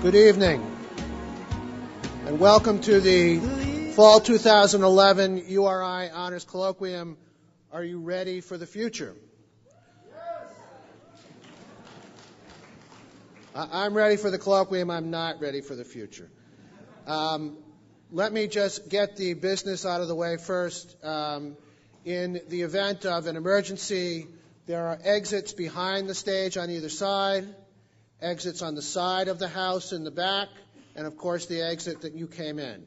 Good evening, and welcome to the Fall 2011 URI Honors Colloquium. Are you ready for the future? I'm ready for the colloquium. I'm not ready for the future. Let me just get the business out of the way first. In the event of an emergency, there are exits behind the stage on either side, exits on the side of the house in the back, and of course the exit that you came in.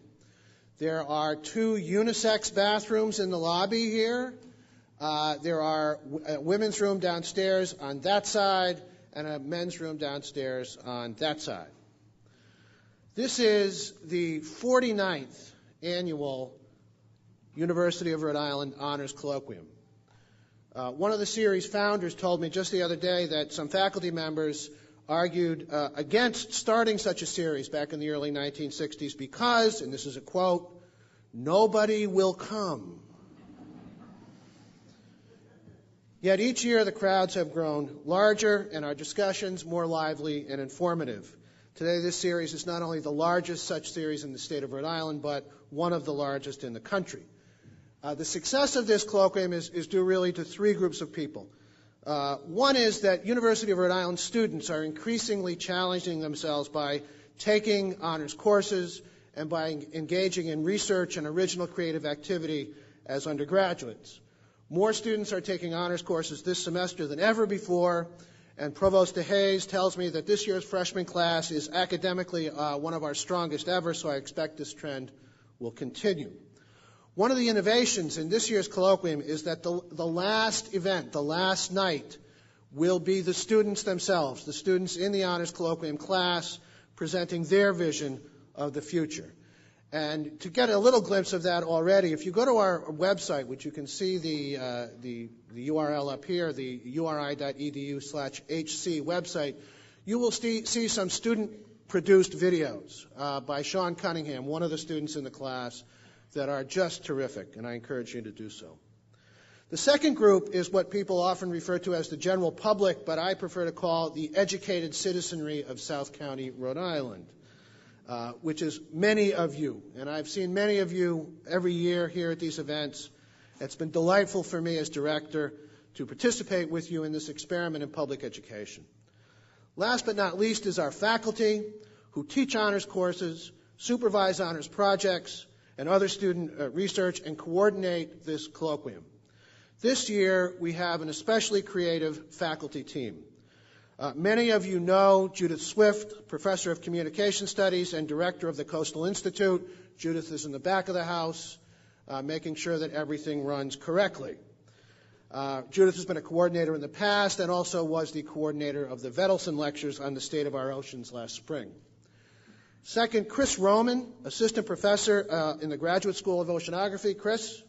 There are 2 unisex bathrooms in the lobby here. There are a women's room downstairs on that side and a men's room downstairs on that side. This is the 49th annual University of Rhode Island Honors Colloquium. One of the series founders told me just the other day that some faculty members argued against starting such a series back in the early 1960s because, and this is a quote, "nobody will come." Yet each year the crowds have grown larger and our discussions more lively and informative. Today this series is not only the largest such series in the state of Rhode Island, but one of the largest in the country. The success of this colloquium is due really to 3 groups of people. One is that University of Rhode Island students are increasingly challenging themselves by taking honors courses and by engaging in research and original creative activity as undergraduates. More students are taking honors courses this semester than ever before, and Provost DeHaze tells me that this year's freshman class is academically one of our strongest ever, so I expect this trend will continue. One of the innovations in this year's colloquium is that the last event, the last night, will be the students themselves, the students in the Honors Colloquium class, presenting their vision of the future. And to get a little glimpse of that already, if you go to our website, which you can see the URL up here, the uri.edu/HC website, you will see some student-produced videos by Sean Cunningham, one of the students in the class, that are just terrific, and I encourage you to do so. The second group is what people often refer to as the general public, but I prefer to call the educated citizenry of South County, Rhode Island, which is many of you. And I've seen many of you every year here at these events. It's been delightful for me as director to participate with you in this experiment in public education. Last but not least is our faculty, who teach honors courses, supervise honors projects, and other student research, and coordinate this colloquium. This year, we have an especially creative faculty team. Many of you know Judith Swift, Professor of Communication Studies and Director of the Coastal Institute. Judith is in the back of the house, making sure that everything runs correctly. Judith has been a coordinator in the past and also was the coordinator of the Vedelson Lectures on the State of Our Oceans last spring. Second, Chris Roman, assistant professor in the Graduate School of Oceanography. Chris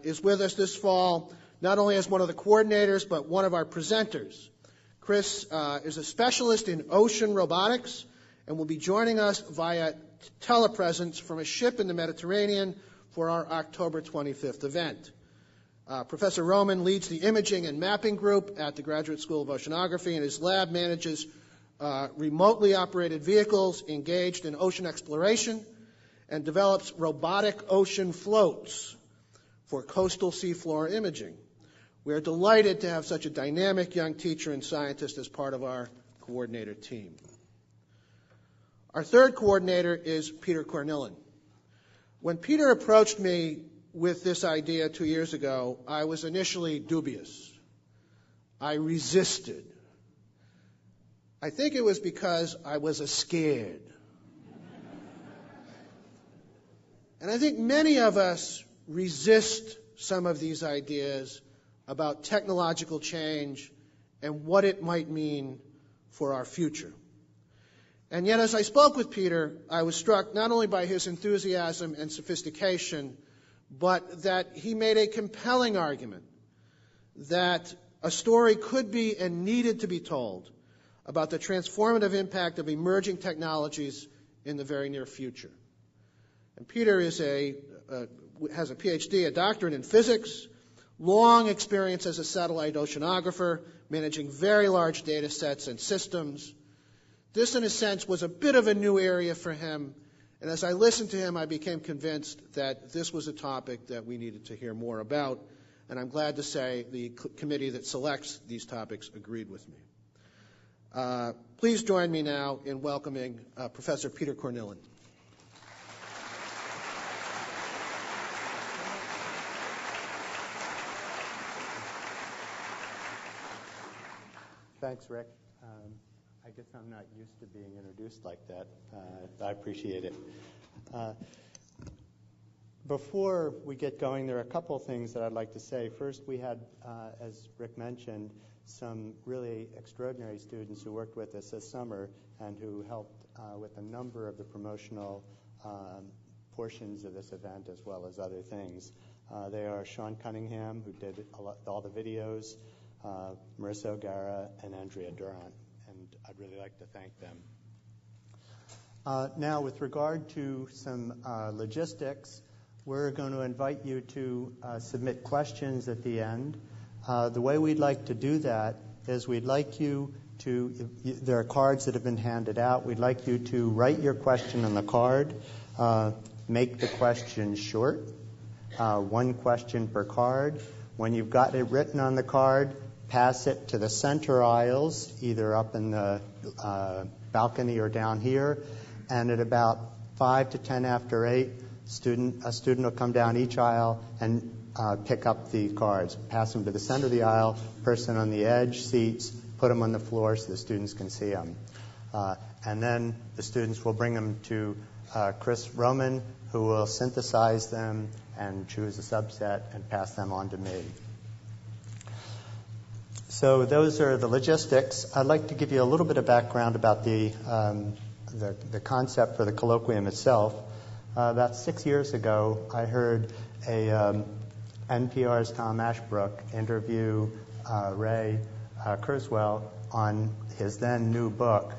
is with us this fall, not only as one of the coordinators, but one of our presenters. Chris is a specialist in ocean robotics and will be joining us via telepresence from a ship in the Mediterranean for our October 25th event. Professor Roman leads the imaging and mapping group at the Graduate School of Oceanography, and his lab manages remotely operated vehicles engaged in ocean exploration and develops robotic ocean floats for coastal seafloor imaging. We are delighted to have such a dynamic young teacher and scientist as part of our coordinator team. Our third coordinator is Peter Cornillan. When Peter approached me with this idea 2 years ago, I was initially dubious. I resisted. I think it was because I was scared. And I think many of us resist some of these ideas about technological change and what it might mean for our future. And yet, as I spoke with Peter, I was struck not only by his enthusiasm and sophistication, but that he made a compelling argument that a story could be and needed to be told about the transformative impact of emerging technologies in the very near future. And Peter has a PhD, a doctorate in physics, long experience as a satellite oceanographer, managing very large data sets and systems, This, in a sense, was a bit of a new area for him. And as I listened to him, I became convinced that this was a topic that we needed to hear more about. And I'm glad to say the committee that selects these topics agreed with me. Please join me now in welcoming Professor Peter Cornillan. Thanks, Rick. I guess I'm not used to being introduced like that. I appreciate it. Before we get going, there are a couple things that I'd like to say. First, we had, as Rick mentioned, some really extraordinary students who worked with us this summer and who helped with a number of the promotional portions of this event as well as other things. They are Sean Cunningham, who did all the videos, Marissa O'Gara, and Andrea Durant, and I'd really like to thank them. Now, with regard to some logistics, we're going to invite you to submit questions at the end. The way we'd like to do that is we'd like you to, there are cards that have been handed out, we'd like you to write your question on the card, make the question short, one question per card. When you've got it written on the card, pass it to the center aisles, either up in the balcony or down here, and at about 5 to 10 after 8, a student will come down each aisle and pick up the cards, pass them to the center of the aisle, person on the edge seats, put them on the floor so the students can see them. And then the students will bring them to Chris Roman, who will synthesize them and choose a subset and pass them on to me. So those are the logistics. I'd like to give you a little bit of background about the concept for the colloquium itself. About 6 years ago, I heard NPR's Tom Ashbrook interview Ray Kurzweil on his then new book,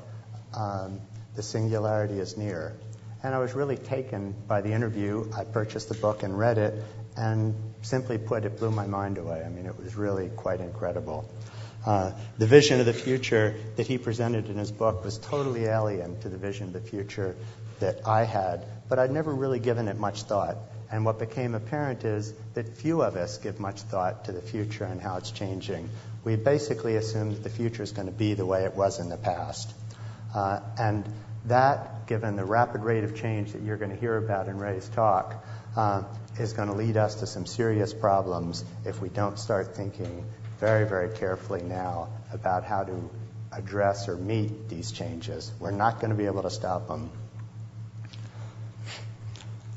The Singularity is Near. And I was really taken by the interview. I purchased the book and read it, and simply put, it blew my mind away. I mean, it was really quite incredible. The vision of the future that he presented in his book was totally alien to the vision of the future that I had, but I'd never really given it much thought. And what became apparent is that few of us give much thought to the future and how it's changing. We basically assume that the future is going to be the way it was in the past. And that, given the rapid rate of change that you're going to hear about in Ray's talk, is going to lead us to some serious problems if we don't start thinking very, very carefully now about how to address or meet these changes. We're not going to be able to stop them.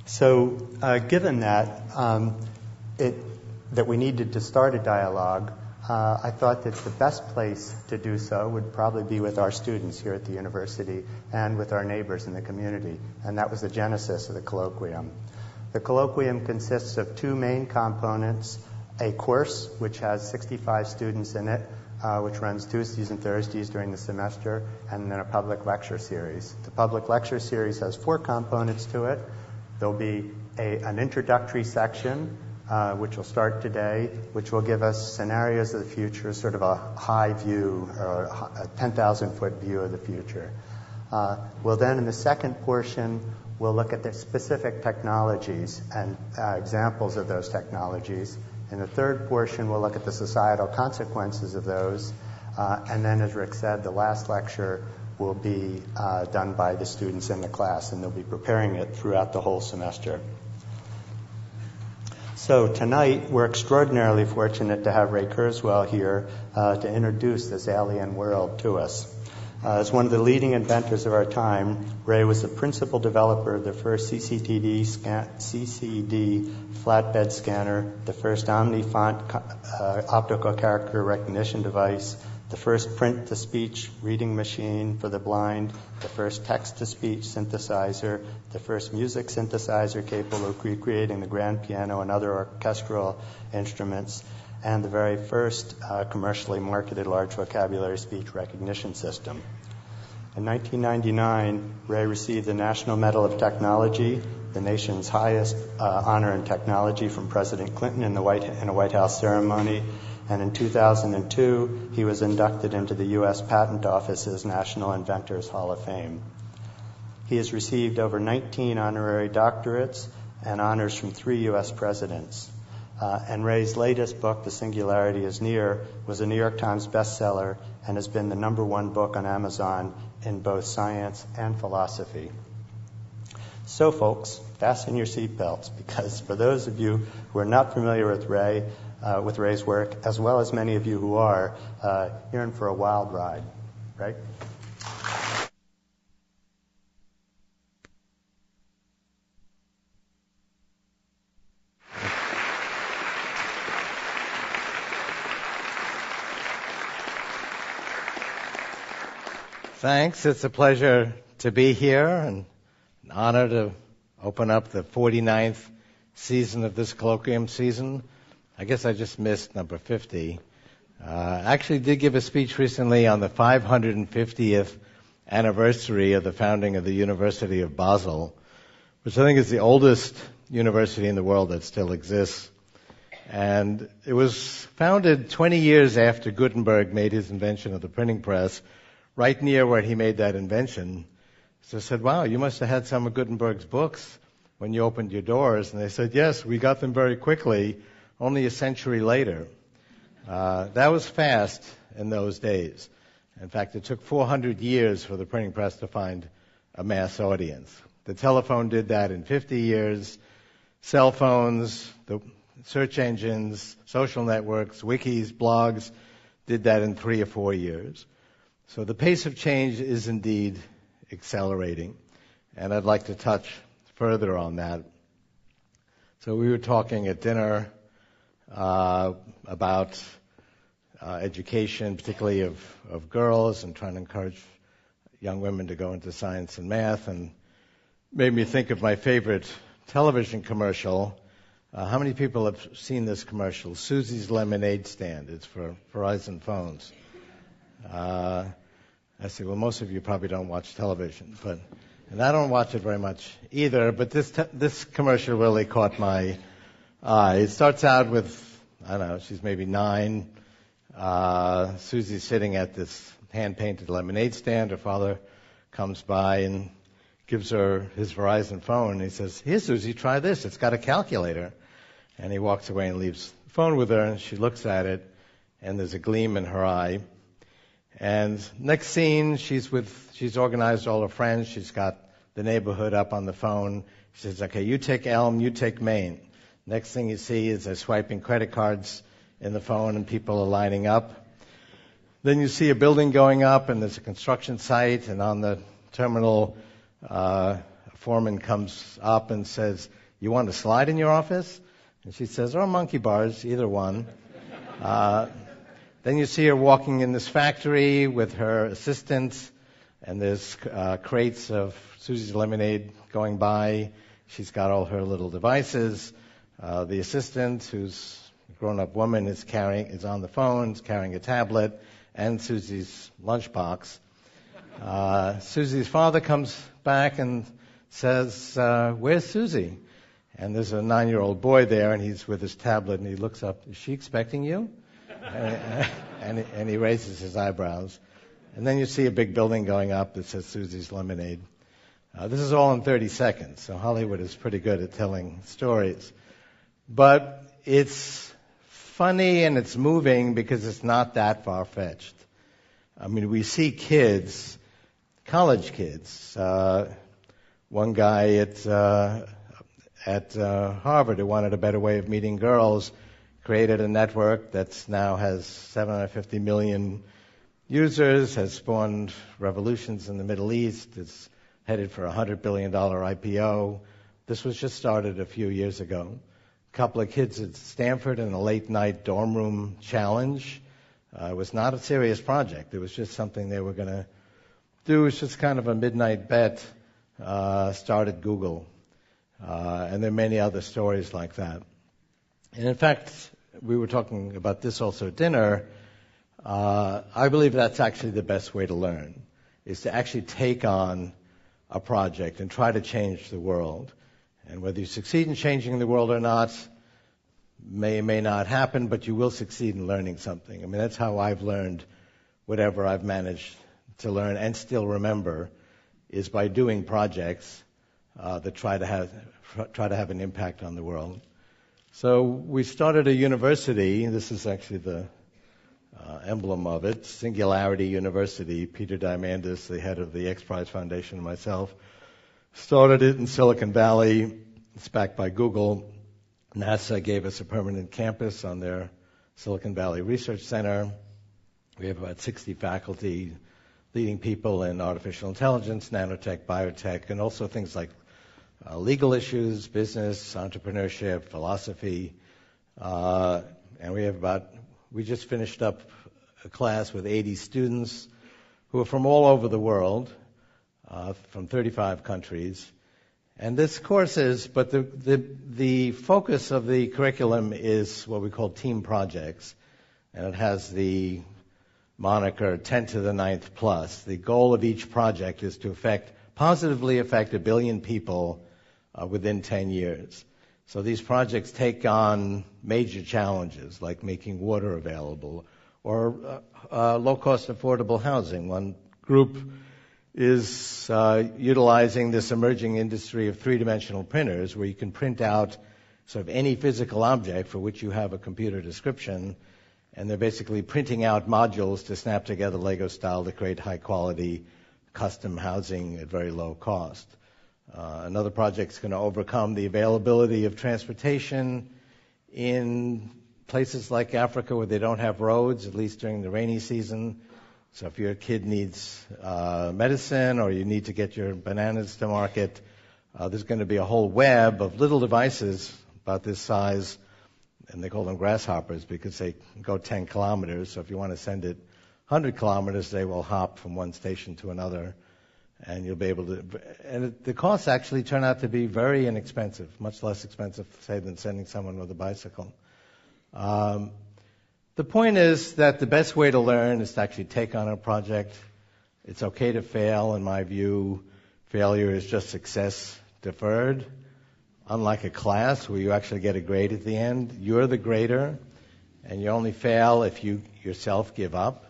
So given that, that we needed to start a dialogue, I thought that the best place to do so would probably be with our students here at the university and with our neighbors in the community. And that was the genesis of the colloquium. The colloquium consists of two main components: a course, which has 65 students in it, which runs Tuesdays and Thursdays during the semester, and then a public lecture series. The public lecture series has 4 components to it. There'll be an introductory section, which will start today, which will give us scenarios of the future, sort of a high view, or a 10,000-foot view of the future. We'll then, in the second portion, we'll look at the specific technologies and examples of those technologies. In the third portion, we'll look at the societal consequences of those. And then, as Rick said, the last lecture will be done by the students in the class, and they'll be preparing it throughout the whole semester. So tonight, we're extraordinarily fortunate to have Ray Kurzweil here to introduce this alien world to us. As one of the leading inventors of our time, Ray was the principal developer of the first CCD flatbed scanner, the first OmniFont optical character recognition device, the first print-to-speech reading machine for the blind, the first text-to-speech synthesizer, the first music synthesizer capable of recreating the grand piano and other orchestral instruments, and the very first commercially marketed large vocabulary speech recognition system. In 1999, Ray received the National Medal of Technology, the nation's highest honor in technology, from President Clinton in a White House ceremony, and in 2002 he was inducted into the U.S. Patent Office's National Inventors Hall of Fame. He has received over 19 honorary doctorates and honors from 3 U.S. presidents. And Ray's latest book, The Singularity is Near, was a New York Times bestseller and has been the #1 book on Amazon in both science and philosophy. So, folks, fasten your seatbelts, because for those of you who are not familiar with Ray's work, as well as many of you who are, you're in for a wild ride, right? Thanks. It's a pleasure to be here and an honor to open up the 49th season of this Colloquium season. I guess I just missed number 50. I actually did give a speech recently on the 550th anniversary of the founding of the University of Basel, which I think is the oldest university in the world that still exists. And it was founded 20 years after Gutenberg made his invention of the printing press, right near where he made that invention. So I said, wow, you must have had some of Gutenberg's books when you opened your doors. And they said, yes, we got them very quickly, only a century later. That was fast in those days. In fact, it took 400 years for the printing press to find a mass audience. The telephone did that in 50 years. Cell phones, the search engines, social networks, wikis, blogs did that in 3 or 4 years. So the pace of change is indeed accelerating, and I'd like to touch further on that. So we were talking at dinner about education, particularly of girls, and trying to encourage young women to go into science and math, and made me think of my favorite television commercial. How many people have seen this commercial? Susie's Lemonade Stand. It's for Verizon phones. I say, well, most of you probably don't watch television, and I don't watch it very much either, but this commercial really caught my eye. It starts out with, I don't know, she's maybe 9. Susie's sitting at this hand-painted lemonade stand. Her father comes by and gives her his Verizon phone. He says, here, Susie, try this. It's got a calculator. And he walks away and leaves the phone with her, and she looks at it, and there's a gleam in her eye. And next scene, she's organized all her friends. She's got the neighborhood up on the phone. She says, okay, you take Elm, you take Maine. Next thing you see is they're swiping credit cards in the phone and people are lining up. Then you see a building going up and there's a construction site, and on the terminal, a foreman comes up and says, you want a slide in your office? And she says, or monkey bars, either one. Then you see her walking in this factory with her assistant, and there's crates of Susie's Lemonade going by. She's got all her little devices. The assistant, who's a grown-up woman, is on the phone, is carrying a tablet, and Susie's lunchbox. Susie's father comes back and says, where's Susie? And there's a 9-year-old boy there, and he's with his tablet, and he looks up, is she expecting you? And he raises his eyebrows. And then you see a big building going up that says Susie's Lemonade. This is all in 30 seconds, so Hollywood is pretty good at telling stories. But it's funny and it's moving because it's not that far-fetched. I mean, we see kids, college kids. One guy at Harvard who wanted a better way of meeting girls created a network that now has 750 million users, has spawned revolutions in the Middle East, is headed for a $100 billion IPO. This was just started a few years ago. A couple of kids at Stanford in a late-night dorm room challenge. It was not a serious project. It was just something they were going to do. It was just kind of a midnight bet. Started Google. And there are many other stories like that. And in fact, we were talking about this also at dinner. I believe that's actually the best way to learn, is to actually take on a project and try to change the world. And whether you succeed in changing the world or not, may not happen, but you will succeed in learning something. I mean, that's how I've learned whatever I've managed to learn and still remember, is by doing projects that try to have an impact on the world. So we started a university. This is actually the emblem of it, Singularity University. Peter Diamandis, the head of the X Prize Foundation, and myself started it in Silicon Valley. It's backed by Google. NASA gave us a permanent campus on their Silicon Valley Research Center. We have about 60 faculty, leading people in artificial intelligence, nanotech, biotech, and also things like legal issues, business, entrepreneurship, philosophy. And we just finished up a class with 80 students who are from all over the world, from 35 countries. And this course but the focus of the curriculum is what we call team projects. And it has the moniker 10 to the 9th plus. The goal of each project is to positively affect 1 billion people within 10 years. So these projects take on major challenges like making water available or low-cost affordable housing. One group is utilizing this emerging industry of three-dimensional printers where you can print out sort of any physical object for which you have a computer description, and they're basically printing out modules to snap together Lego style to create high-quality custom housing at very low cost. Another project is going to overcome the availability of transportation in places like Africa where they don't have roads, at least during the rainy season. So if your kid needs medicine or you need to get your bananas to market, there's going to be a whole web of little devices about this size, and they call them grasshoppers because they go 10 kilometers. So if you want to send it 100 kilometers, they will hop from one station to another, and you'll be able to. And the costs actually turn out to be very inexpensive, much less expensive, say, than sending someone with a bicycle. The point is that the best way to learn is to actually take on a project. It's okay to fail. In my view, failure is just success deferred. Unlike a class where you actually get a grade at the end, you're the grader, and you only fail if you yourself give up.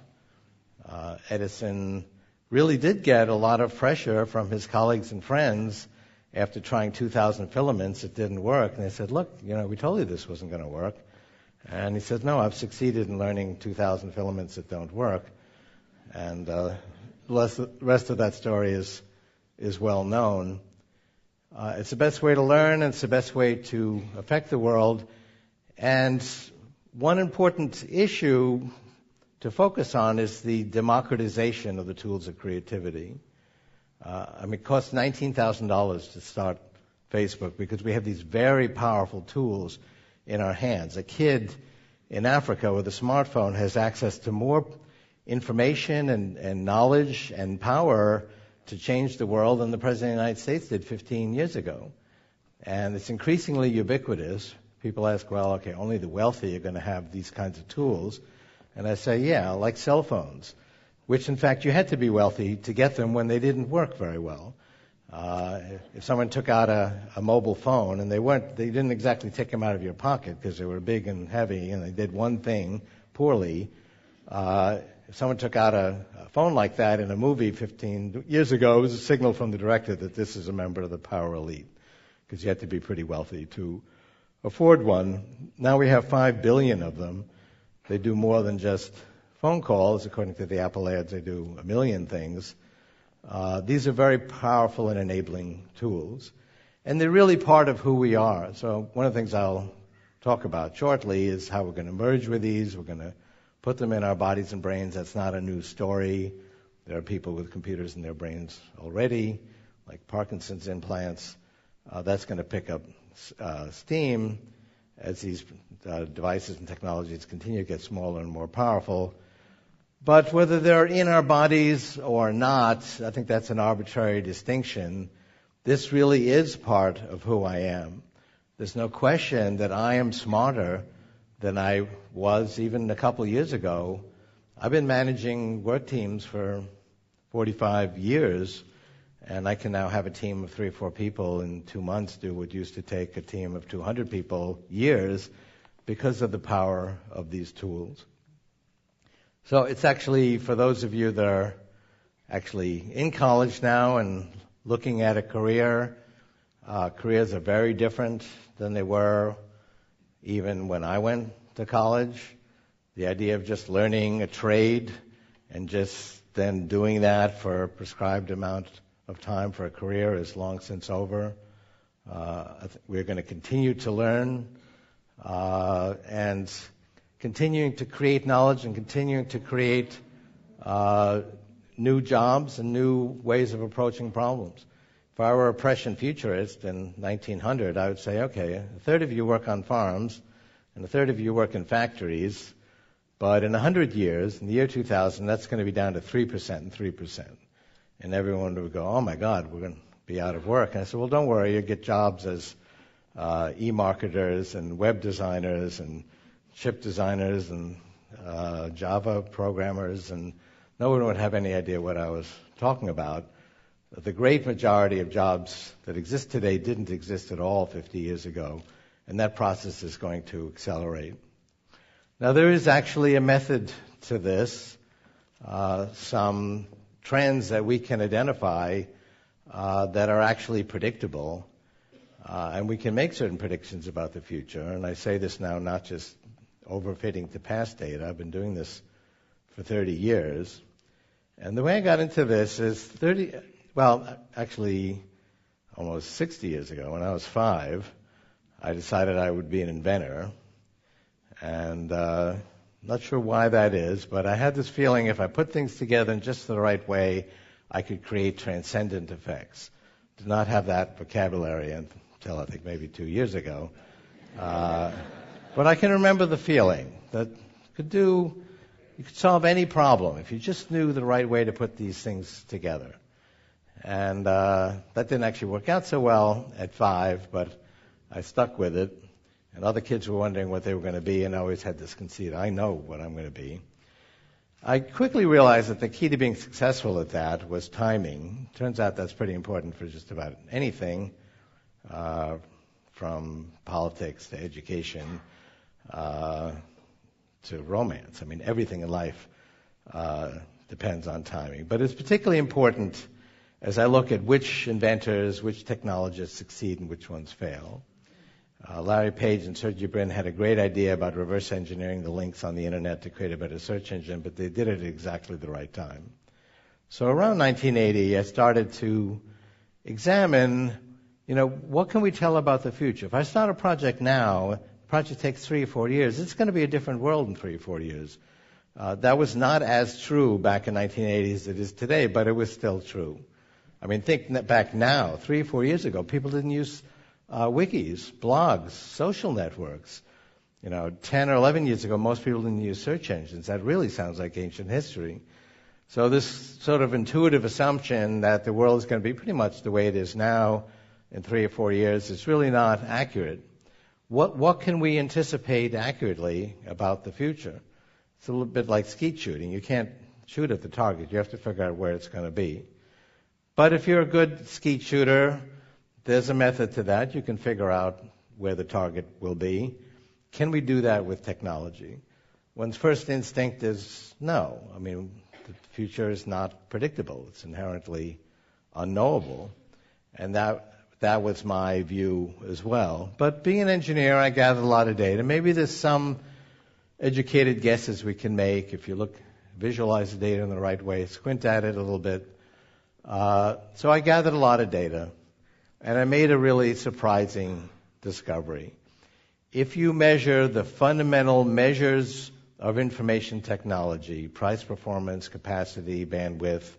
Edison really did get a lot of pressure from his colleagues and friends after trying 2,000 filaments. It didn't work, and they said, look, we told you this wasn't going to work. And he said, no, I've succeeded in learning 2,000 filaments that don't work. And the rest of that story is well known. It's the best way to learn, and it's the best way to affect the world. And one important issue to focus on is the democratization of the tools of creativity. It costs $19,000 to start Facebook because we have these very powerful tools in our hands. A kid in Africa with a smartphone has access to more information and knowledge and power to change the world than the President of the United States did 15 years ago. And it's increasingly ubiquitous. People ask, well, okay, only the wealthy are going to have these kinds of tools. And I say, yeah, like cell phones, which in fact you had to be wealthy to get them when they didn't work very well. If someone took out a mobile phone and they didn't exactly take them out of your pocket because they were big and heavy and they did one thing poorly. If someone took out a phone like that in a movie 15 years ago, it was a signal from the director that this is a member of the power elite, because you had to be pretty wealthy to afford one. Now we have 5 billion of them. They do more than just phone calls. According to the Apple ads, they do 1 million things. These are very powerful and enabling tools, and they're really part of who we are. So one of the things I'll talk about shortly is how we're going to merge with these. We're going to put them in our bodies and brains. That's not a new story. There are people with computers in their brains already, like Parkinson's implants. That's going to pick up steam as these devices and technologies continue to get smaller and more powerful. But whether they're in our bodies or not, I think that's an arbitrary distinction. This really is part of who I am. There's no question that I am smarter than I was even a couple of years ago. I've been managing work teams for 45 years, and I can now have a team of 3 or 4 people in 2 months do what used to take a team of 200 people years. because of the power of these tools. So it's actually, for those of you that are actually in college now and looking at a career, careers are very different than they were even when I went to college. The idea of just learning a trade and just then doing that for a prescribed amount of time for a career is long since over. We're going to continue to learn and continuing to create knowledge and continuing to create new jobs and new ways of approaching problems. If I were a prescient futurist in 1900, I would say, okay, a third of you work on farms and a third of you work in factories, but in 100 years, in the year 2000, that's going to be down to 3% and 3%. And everyone would go, oh my God, we're going to be out of work. And I said, well, don't worry, you'll get jobs as e-marketers and web designers and chip designers and Java programmers, and no one would have any idea what I was talking about. The great majority of jobs that exist today didn't exist at all 50 years ago, and that process is going to accelerate. Now, there is actually a method to this, some trends that we can identify that are actually predictable, and we can make certain predictions about the future. And I say this now not just overfitting to past data. I've been doing this for 30 years. And the way I got into this is actually almost 60 years ago, when I was 5, I decided I would be an inventor. And not sure why that is, but I had this feeling if I put things together in just the right way, I could create transcendent effects. Did not have that vocabulary until I think maybe 2 years ago. But I can remember the feeling that you could solve any problem if you just knew the right way to put these things together. And that didn't actually work out so well at 5, but I stuck with it. And other kids were wondering what they were going to be, and I always had this conceit, I know what I'm going to be. I quickly realized that the key to being successful at that was timing. Turns out that's pretty important for just about anything, from politics to education to romance. I mean, everything in life depends on timing. But it's particularly important as I look at which inventors, which technologists succeed and which ones fail. Larry Page and Sergey Brin had a great idea about reverse engineering the links on the internet to create a better search engine, but they did it at exactly the right time. So around 1980, I started to examine, what can we tell about the future? If I start a project now, the project takes 3 or 4 years, it's going to be a different world in 3 or 4 years. That was not as true back in 1980 as it is today, but it was still true. I mean, think back now, 3 or 4 years ago, people didn't use wikis, blogs, social networks. 10 or 11 years ago, most people didn't use search engines. That really sounds like ancient history. So this sort of intuitive assumption that the world is going to be pretty much the way it is now in 3 or 4 years is really not accurate. What can we anticipate accurately about the future? It's a little bit like skeet shooting. You can't shoot at the target. You have to figure out where it's going to be. But if you're a good skeet shooter, there's a method to that. You can figure out where the target will be. Can we do that with technology? One's first instinct is no. I mean, the future is not predictable. It's inherently unknowable. And that was my view as well. But being an engineer, I gathered a lot of data. Maybe there's some educated guesses we can make if you visualize the data in the right way, squint at it a little bit. So I gathered a lot of data. And I made a really surprising discovery. If you measure the fundamental measures of information technology, price, performance, capacity, bandwidth,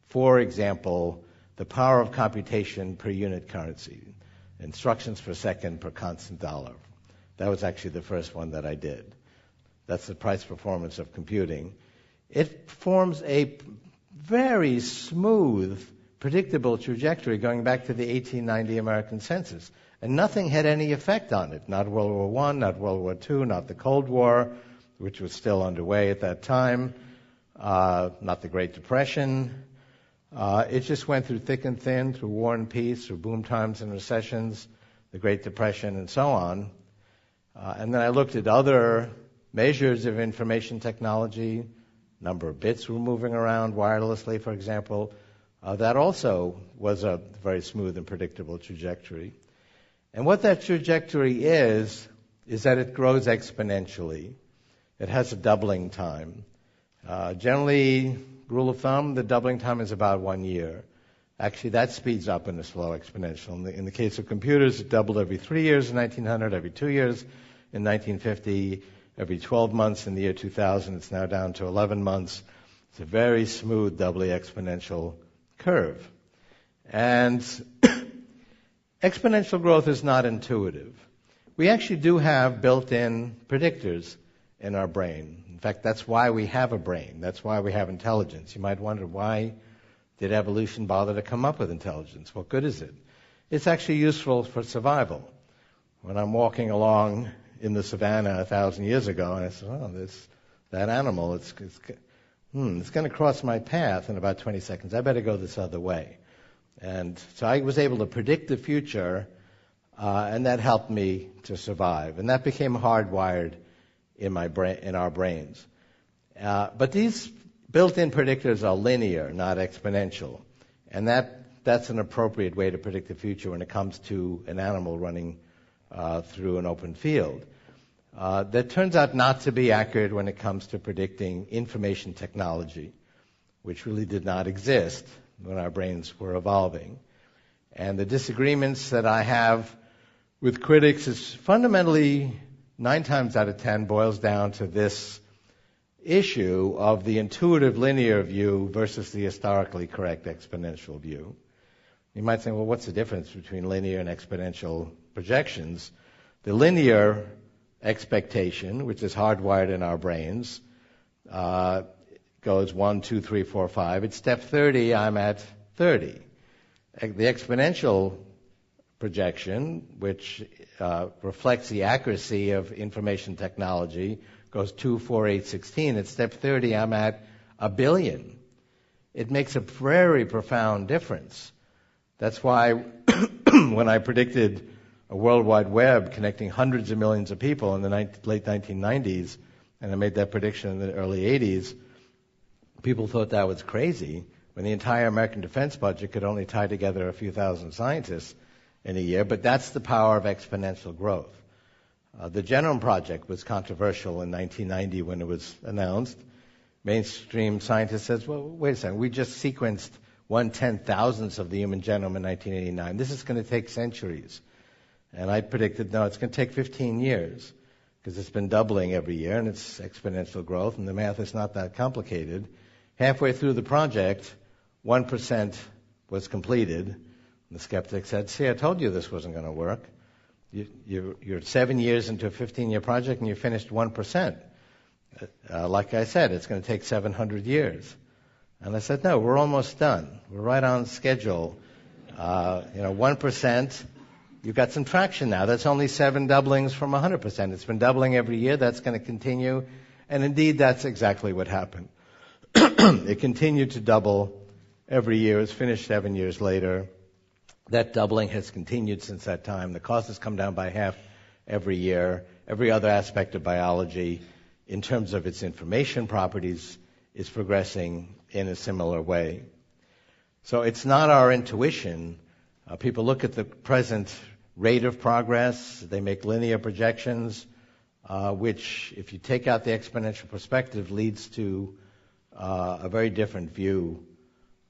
for example, the power of computation per unit currency, instructions per second per constant dollar. That was actually the first one that I did. That's the price performance of computing. It forms a very smooth, predictable trajectory going back to the 1890 American census. And nothing had any effect on it. Not World War I, not World War II, not the Cold War, which was still underway at that time, not the Great Depression. It just went through thick and thin, through war and peace, through boom times and recessions, the Great Depression, and so on. And then I looked at other measures of information technology, number of bits were moving around wirelessly, for example. That also was a very smooth and predictable trajectory. And what that trajectory is that it grows exponentially. It has a doubling time. Generally, rule of thumb, the doubling time is about 1 year. Actually, that speeds up in a slow exponential. In the case of computers, it doubled every 3 years in 1900, every 2 years in 1950, every 12 months in the year 2000. It's now down to 11 months. It's a very smooth, doubly exponential curve. And exponential growth is not intuitive. We actually do have built-in predictors in our brain. In fact, that's why we have a brain. That's why we have intelligence. You might wonder, why did evolution bother to come up with intelligence? What good is it? It's actually useful for survival. When I'm walking along in the savannah 1,000 years ago, and I said, oh, that animal, it's going to cross my path in about 20 seconds. I better go this other way. And so I was able to predict the future, and that helped me to survive. And that became hardwired in our brains. But these built-in predictors are linear, not exponential. And that's an appropriate way to predict the future when it comes to an animal running through an open field. That turns out not to be accurate when it comes to predicting information technology, which really did not exist when our brains were evolving. And the disagreements that I have with critics is fundamentally 9 times out of 10 boils down to this issue of the intuitive linear view versus the historically correct exponential view. You might say, well, what's the difference between linear and exponential projections? The linear expectation, which is hardwired in our brains, goes 1, 2, 3, 4, 5. At step 30, I'm at 30. The exponential projection, which reflects the accuracy of information technology, goes 2, 4, 8, 16. At step 30, I'm at 1 billion. It makes a very profound difference. That's why when I predicted a World Wide Web connecting hundreds of millions of people in the late 1990s, and I made that prediction in the early 80s, people thought that was crazy when the entire American defense budget could only tie together a few thousand scientists in a year. But that's the power of exponential growth. The Genome Project was controversial in 1990 when it was announced. Mainstream scientists said, well, wait a second, we just sequenced 1/10,000th of the human genome in 1989. This is going to take centuries. And I predicted, no, it's going to take 15 years because it's been doubling every year and it's exponential growth and the math is not that complicated. Halfway through the project, 1% was completed. And the skeptic said, see, I told you this wasn't going to work. You're 7 years into a 15-year project and you finished 1%. Like I said, it's going to take 700 years. And I said, no, we're almost done. We're right on schedule. 1%. You've got some traction now. That's only 7 doublings from 100%. It's been doubling every year. That's going to continue. And indeed, that's exactly what happened. It continued to double every year. It's finished 7 years later. That doubling has continued since that time. The cost has come down by half every year. Every other aspect of biology, in terms of its information properties, is progressing in a similar way. So it's not our intuition. People look at the present rate of progress. They make linear projections, which, if you take out the exponential perspective, leads to a very different view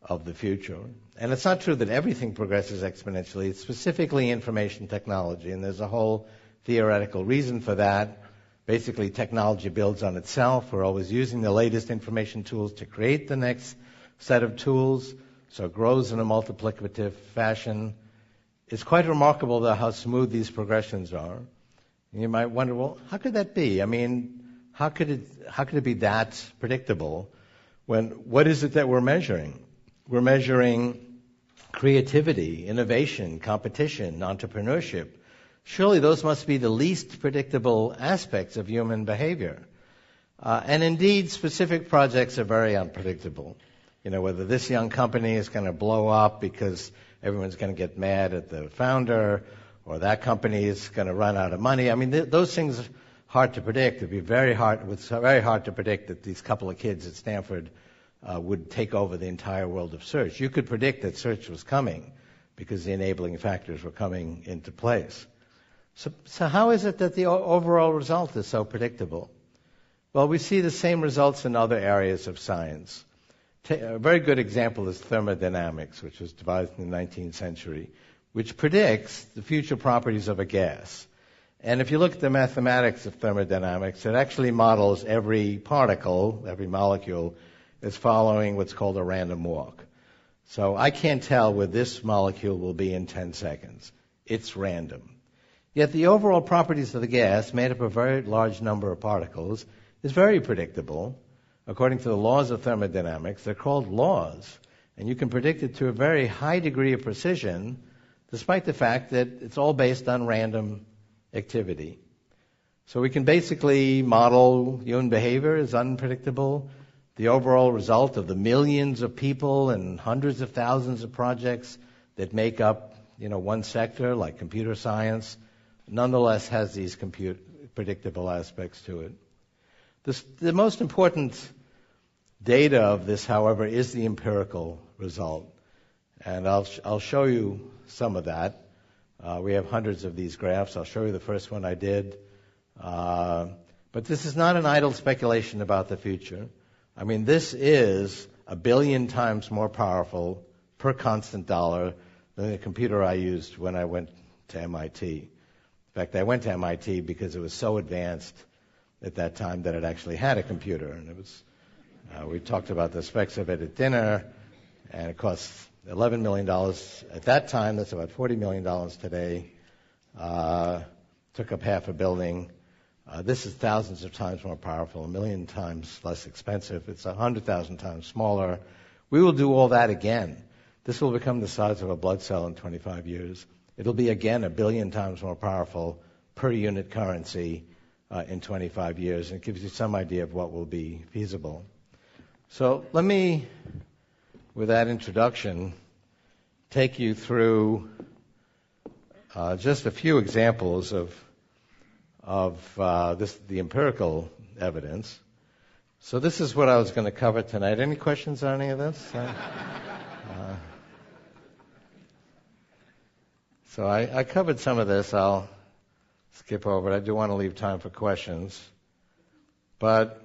of the future. And it's not true that everything progresses exponentially. It's specifically information technology, and there's a whole theoretical reason for that. Basically, technology builds on itself. We're always using the latest information tools to create the next set of tools, so it grows in a multiplicative fashion. It's quite remarkable, though, how smooth these progressions are. And you might wonder, well, how could that be? I mean, how could it be that predictable? What is it that we're measuring? We're measuring creativity, innovation, competition, entrepreneurship. Surely those must be the least predictable aspects of human behavior. And indeed, specific projects are very unpredictable. Whether this young company is going to blow up because everyone's going to get mad at the founder, or that company is going to run out of money. I mean, those things are hard to predict. It'd be very hard to predict that these couple of kids at Stanford would take over the entire world of search. You could predict that search was coming because the enabling factors were coming into place. So how is it that the overall result is so predictable? Well, we see the same results in other areas of science. A very good example is thermodynamics, which was devised in the 19th century, which predicts the future properties of a gas. And if you look at the mathematics of thermodynamics, it actually models every particle, every molecule, is following what's called a random walk. So I can't tell where this molecule will be in 10 seconds. It's random. Yet the overall properties of the gas, made up of a very large number of particles, is very predictable. According to the laws of thermodynamics, they're called laws. And you can predict it to a very high degree of precision, despite the fact that it's all based on random activity. So we can basically model human behavior as unpredictable. The overall result of the millions of people and hundreds of thousands of projects that make up, one sector, like computer science, nonetheless has these predictable aspects to it. The most important data of this, however, is the empirical result. And I'll show you some of that. We have hundreds of these graphs. I'll show you the first one I did. But this is not an idle speculation about the future. I mean, this is 1 billion times more powerful per constant dollar than the computer I used when I went to MIT. In fact, I went to MIT because it was so advanced at that time that it actually had a computer. And it was, we talked about the specs of it at dinner, and it cost $11 million at that time. That's about $40 million today. Took up half a building. This is thousands of times more powerful, 1 million times less expensive. It's 100,000 times smaller. We will do all that again. This will become the size of a blood cell in 25 years. It'll be again 1 billion times more powerful per unit currency in 25 years. And it gives you some idea of what will be feasible. So let me, with that introduction, take you through just a few examples of the empirical evidence. So this is what I was going to cover tonight. Any questions on any of this? So I covered some of this. I'll skip over it. I do want to leave time for questions. But,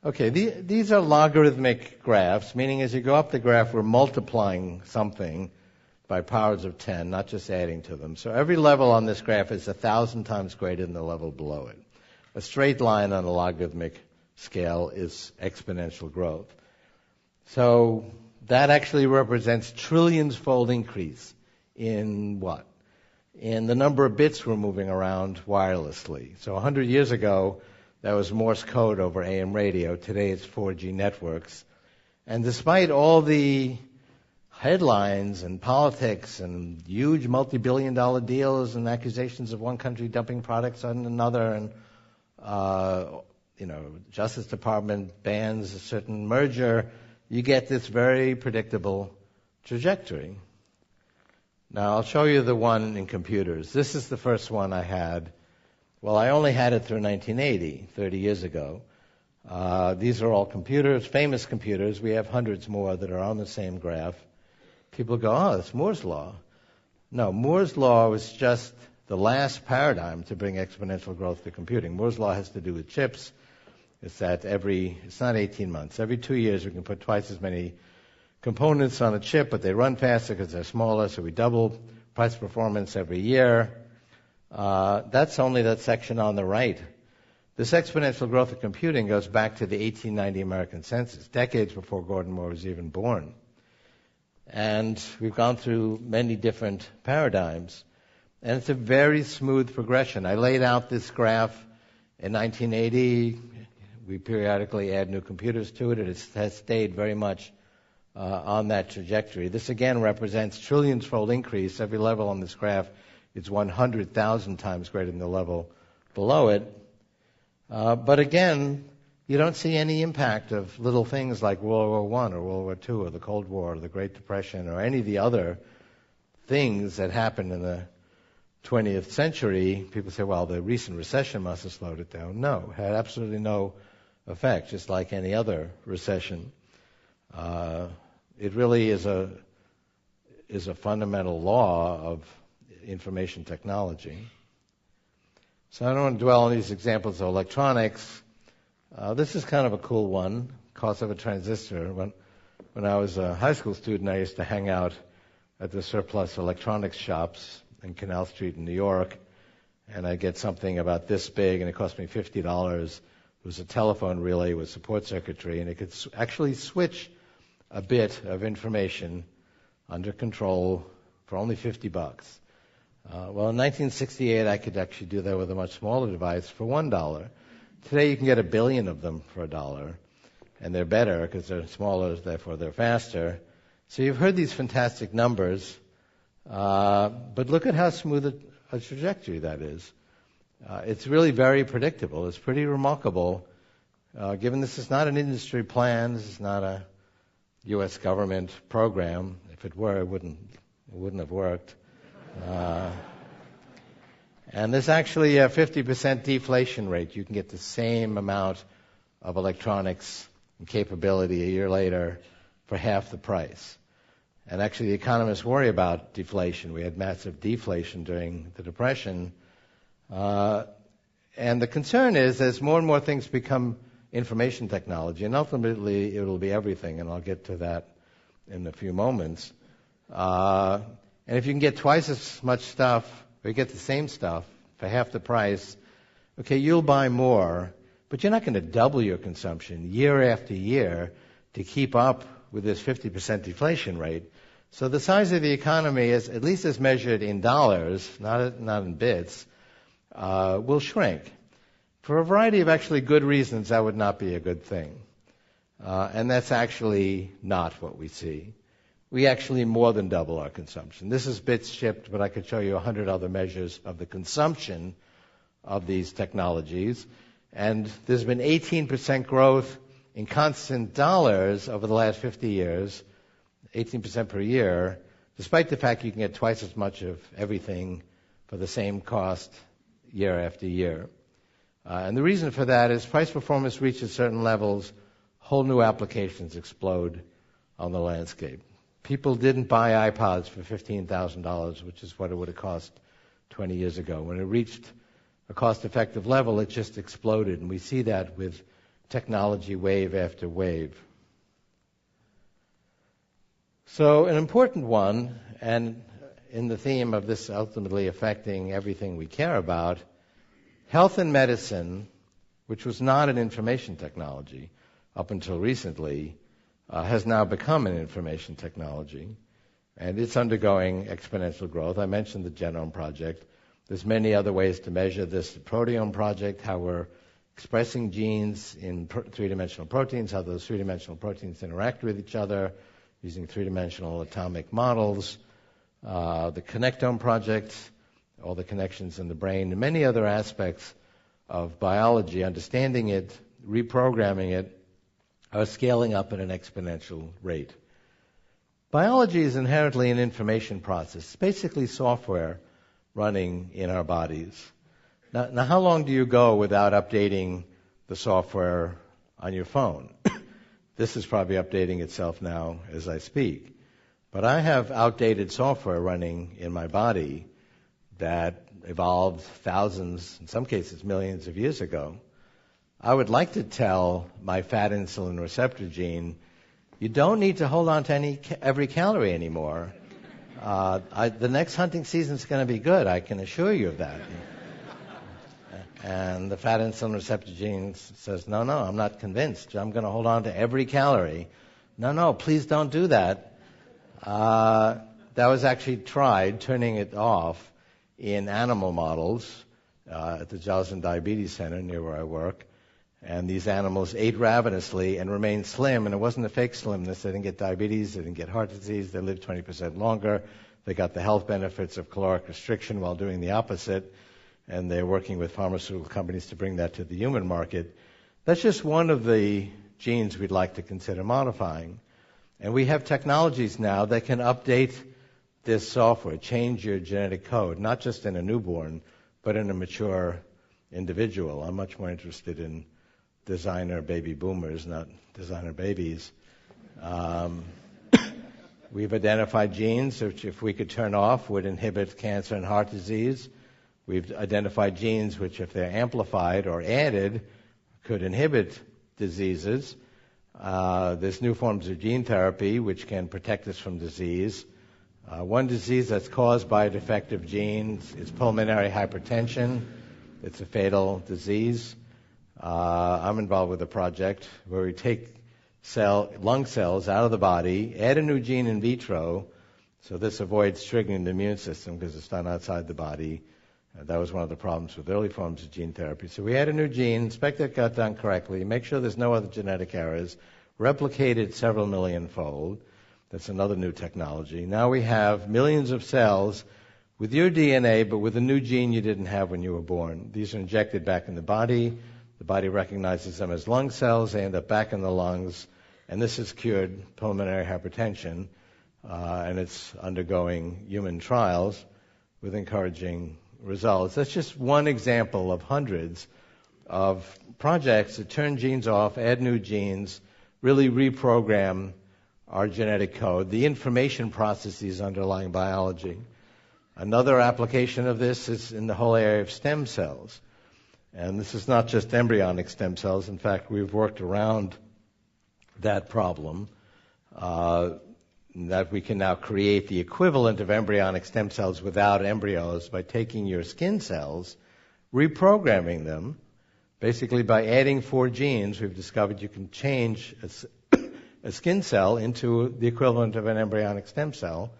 okay, these are logarithmic graphs, meaning as you go up the graph, we're multiplying something by powers of 10, not just adding to them. So every level on this graph is 1,000 times greater than the level below it. A straight line on a logarithmic scale is exponential growth. So that actually represents trillions-fold increase in what? In the number of bits we're moving around wirelessly. So 100 years ago, that was Morse code over AM radio. Today it's 4G networks. And despite all the headlines and politics and huge multi-billion-dollar deals and accusations of one country dumping products on another, and Justice Department bans a certain merger, you get this very predictable trajectory. Now I'll show you the one in computers. This is the first one I had. Well, I only had it through 1980, 30 years ago. These are all computers, famous computers. We have hundreds more that are on the same graph. People go, oh, it's Moore's Law. No, Moore's Law was just the last paradigm to bring exponential growth to computing. Moore's Law has to do with chips. It's that it's not 18 months. Every 2 years we can put twice as many components on a chip, but they run faster because they're smaller, so we double price performance every year. That's only that section on the right. This exponential growth of computing goes back to the 1890 American census, decades before Gordon Moore was even born. And we've gone through many different paradigms. And it's a very smooth progression. I laid out this graph in 1980. We periodically add new computers to it. It has stayed very much on that trajectory. This again represents trillions-fold increase. Every level on this graph is 100,000 times greater than the level below it. But again, you don't see any impact of little things like World War I or World War II or the Cold War or the Great Depression or any of the other things that happened in the 20th century, people say, well, the recent recession must have slowed it down. No, it had absolutely no effect, just like any other recession. It really is a fundamental law of information technology. So I don't want to dwell on these examples of electronics. This is kind of a cool one, cost of a transistor. When I was a high school student, I used to hang out at the surplus electronics shops in Canal Street in New York, and I'd get something about this big, and it cost me $50. It was a telephone relay with support circuitry, and it could actually switch a bit of information under control for only $50. Well, in 1968, I could actually do that with a much smaller device for $1. Today, you can get 1 billion of them for $1, and they're better because they're smaller, therefore they're faster. So you've heard these fantastic numbers, but look at how smooth a trajectory that is. It's really very predictable. It's pretty remarkable, given this is not an industry plan. This is not a U.S. government program. If it were, it wouldn't have worked. And there's actually a 50% deflation rate. You can get the same amount of electronics and capability a year later for half the price. And actually, the economists worry about deflation. We had massive deflation during the Depression. And the concern is as more and more things become information technology, and ultimately it will be everything, and I'll get to that in a few moments. And if you can get twice as much stuff, or you get the same stuff for half the price, okay, you'll buy more, but you're not going to double your consumption year after year to keep up with this 50% deflation rate. So the size of the economy, is, at least as measured in dollars, not in bits, will shrink. For a variety of actually good reasons, that would not be a good thing. And that's actually not what we see. We actually more than double our consumption. This is bits shipped, but I could show you 100 other measures of the consumption of these technologies. And there's been 18% growth in constant dollars over the last 50 years, 18% per year, despite the fact you can get twice as much of everything for the same cost year after year. And the reason for that is price performance reaches certain levels, whole new applications explode on the landscape. People didn't buy iPods for $15,000, which is what it would have cost 20 years ago. When it reached a cost-effective level, it just exploded, and we see that with technology wave after wave. So an important one, and in the theme of this ultimately affecting everything we care about, health and medicine, which was not an information technology up until recently, has now become an information technology, and it's undergoing exponential growth. I mentioned the Genome Project. There's many other ways to measure this. The Proteome Project, how we're expressing genes in three-dimensional proteins, how those three-dimensional proteins interact with each other using three-dimensional atomic models. The Connectome Project, all the connections in the brain, and many other aspects of biology, understanding it, reprogramming it, are scaling up at an exponential rate. Biology is inherently an information process. It's basically software running in our bodies. Now, how long do you go without updating the software on your phone? This is probably updating itself now as I speak. But I have outdated software running in my body that evolved thousands, in some cases millions of years ago. I would like to tell my fat insulin receptor gene, you don't need to hold on to every calorie anymore. The next hunting season is going to be good, I can assure you of that. And the fat insulin receptor gene says, no, I'm not convinced. I'm going to hold on to every calorie. No, please don't do that. That was actually tried, turning it off in animal models at the Joslin Diabetes Center near where I work. And these animals ate ravenously and remained slim, and it wasn't a fake slimness. They didn't get diabetes, they didn't get heart disease, they lived 20% longer. They got the health benefits of caloric restriction while doing the opposite, and they're working with pharmaceutical companies to bring that to the human market. That's just one of the genes we'd like to consider modifying. And we have technologies now that can update this software, change your genetic code, not just in a newborn, but in a mature individual. I'm much more interested in designer baby boomers, not designer babies. We've identified genes which, if we could turn off, would inhibit cancer and heart disease. We've identified genes which, if they're amplified or added, could inhibit diseases. There's new forms of gene therapy which can protect us from disease. One disease that's caused by a defective gene is pulmonary hypertension. It's a fatal disease. I'm involved with a project where we take lung cells out of the body, add a new gene in vitro, so this avoids triggering the immune system because it's done outside the body. That was one of the problems with early forms of gene therapy. So we add a new gene, inspect it got done correctly, make sure there's no other genetic errors, replicate it several million-fold. That's another new technology. Now we have millions of cells with your DNA, but with a new gene you didn't have when you were born. These are injected back in the body. The body recognizes them as lung cells. They end up back in the lungs. And this has cured pulmonary hypertension. And it's undergoing human trials with encouraging results. That's just one example of hundreds of projects that turn genes off, add new genes, really reprogram our genetic code, the information processes underlying biology. Another application of this is in the whole area of stem cells. And this is not just embryonic stem cells. In fact, we've worked around that problem, that we can now create the equivalent of embryonic stem cells without embryos by taking your skin cells, reprogramming them. Basically, by adding 4 genes, we've discovered you can change a skin cell into the equivalent of an embryonic stem cell.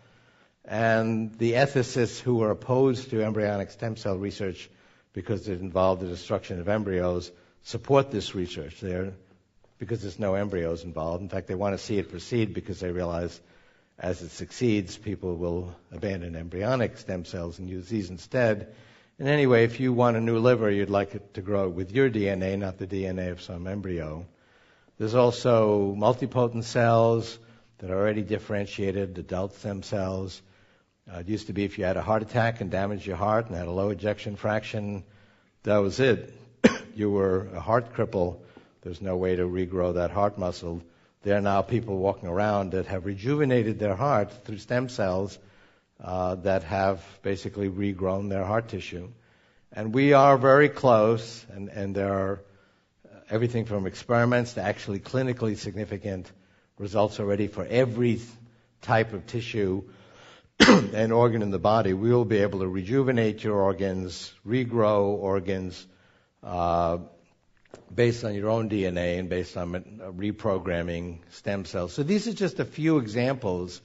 And the ethicists who are opposed to embryonic stem cell research because it involved the destruction of embryos support this research because there's no embryos involved. In fact, they want to see it proceed because they realize as it succeeds, people will abandon embryonic stem cells and use these instead. And anyway, if you want a new liver, you'd like it to grow with your DNA, not the DNA of some embryo. There's also multipotent cells that are already differentiated, adult stem cells. It used to be if you had a heart attack and damaged your heart and had a low ejection fraction, that was it. You were a heart cripple. There's no way to regrow that heart muscle. There are now people walking around that have rejuvenated their heart through stem cells that have basically regrown their heart tissue. And we are very close, and there are everything from experiments to actually clinically significant results already for every type of tissue and organ in the body. We will be able to rejuvenate your organs, regrow organs based on your own DNA and based on reprogramming stem cells. So these are just a few examples.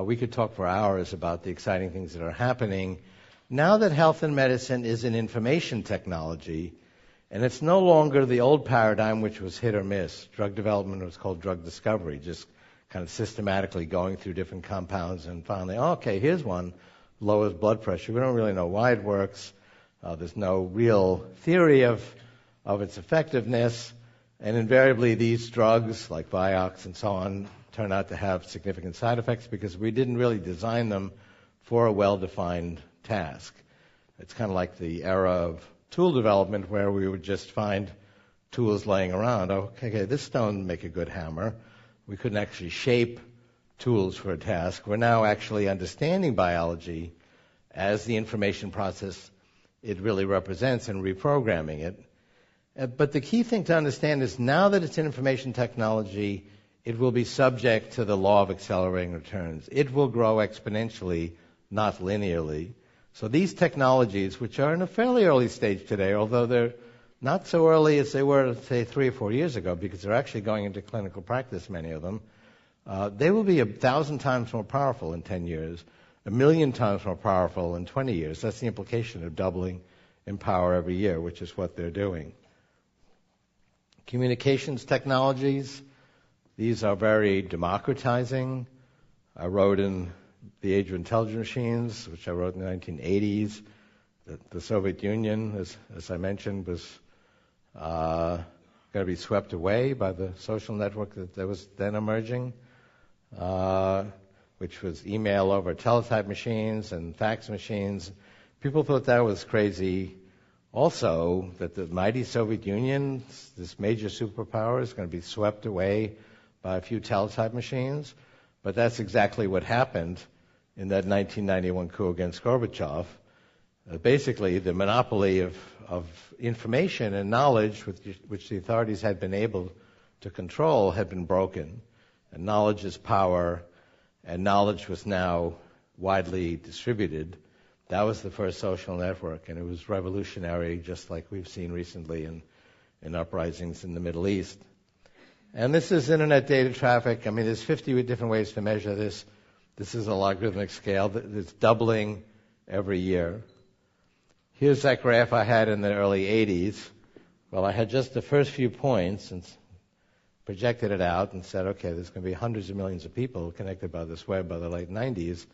We could talk for hours about the exciting things that are happening. Now that health and medicine is an information technology, and it's no longer the old paradigm which was hit or miss. Drug development was called drug discovery, just kind of systematically going through different compounds and finally, okay, here's one, lowers blood pressure. We don't really know why it works. There's no real theory of its effectiveness. And invariably, these drugs, like Vioxx and so on, turn out to have significant side effects because we didn't really design them for a well-defined task. It's kind of like the era of tool development where we would just find tools laying around. Okay, this stone would make a good hammer. We couldn't actually shape tools for a task. We're now actually understanding biology as the information process it really represents and reprogramming it. But the key thing to understand is now that it's an information technology, it will be subject to the law of accelerating returns. It will grow exponentially, not linearly. So these technologies, which are in a fairly early stage today, although they're not so early as they were, say, 3 or 4 years ago, because they're actually going into clinical practice, many of them, they will be 1,000 times more powerful in 10 years, 1,000,000 times more powerful in 20 years. That's the implication of doubling in power every year, which is what they're doing. Communications technologies, these are very democratizing. I wrote in The Age of Intelligent Machines, which I wrote in the 1980s. The Soviet Union, as I mentioned, was going to be swept away by the social network that was then emerging. which was email over teletype machines and fax machines. People thought that was crazy. Also, that the mighty Soviet Union, this major superpower, is going to be swept away by a few teletype machines. But that's exactly what happened in that 1991 coup against Gorbachev. Basically, the monopoly of information and knowledge which the authorities had been able to control had been broken. And knowledge is power, and knowledge was now widely distributed. That was the first social network, and it was revolutionary, just like we've seen recently in uprisings in the Middle East. And this is internet data traffic. I mean, there's 50 different ways to measure this. This is a logarithmic scale. It's doubling every year. Here's that graph I had in the early 80s. Well, I had just the first few points and projected it out and said, okay, there's going to be hundreds of millions of people connected by this web by the late 90s.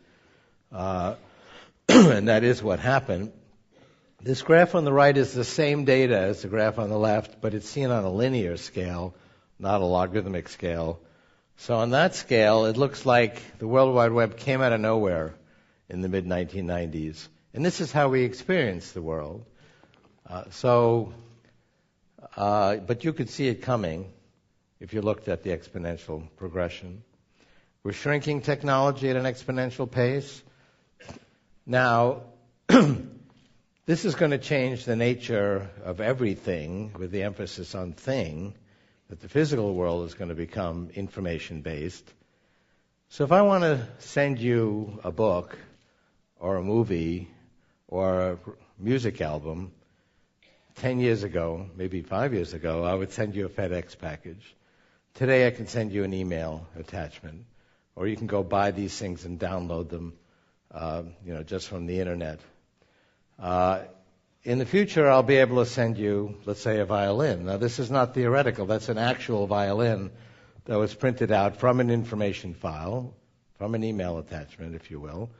And that is what happened. This graph on the right is the same data as the graph on the left, but it's seen on a linear scale, not a logarithmic scale. So on that scale, it looks like the World Wide Web came out of nowhere in the mid-1990s. And this is how we experience the world. But you could see it coming if you looked at the exponential progression. We're shrinking technology at an exponential pace. Now, this is going to change the nature of everything with the emphasis on thing, that the physical world is going to become information-based. So if I want to send you a book or a movie or a music album, 10 years ago, maybe 5 years ago, I would send you a FedEx package. Today I can send you an email attachment, or you can go buy these things and download them just from the internet. In the future, I'll be able to send you, let's say, a violin. Now, this is not theoretical. That's an actual violin that was printed out from an information file, from an email attachment, if you will,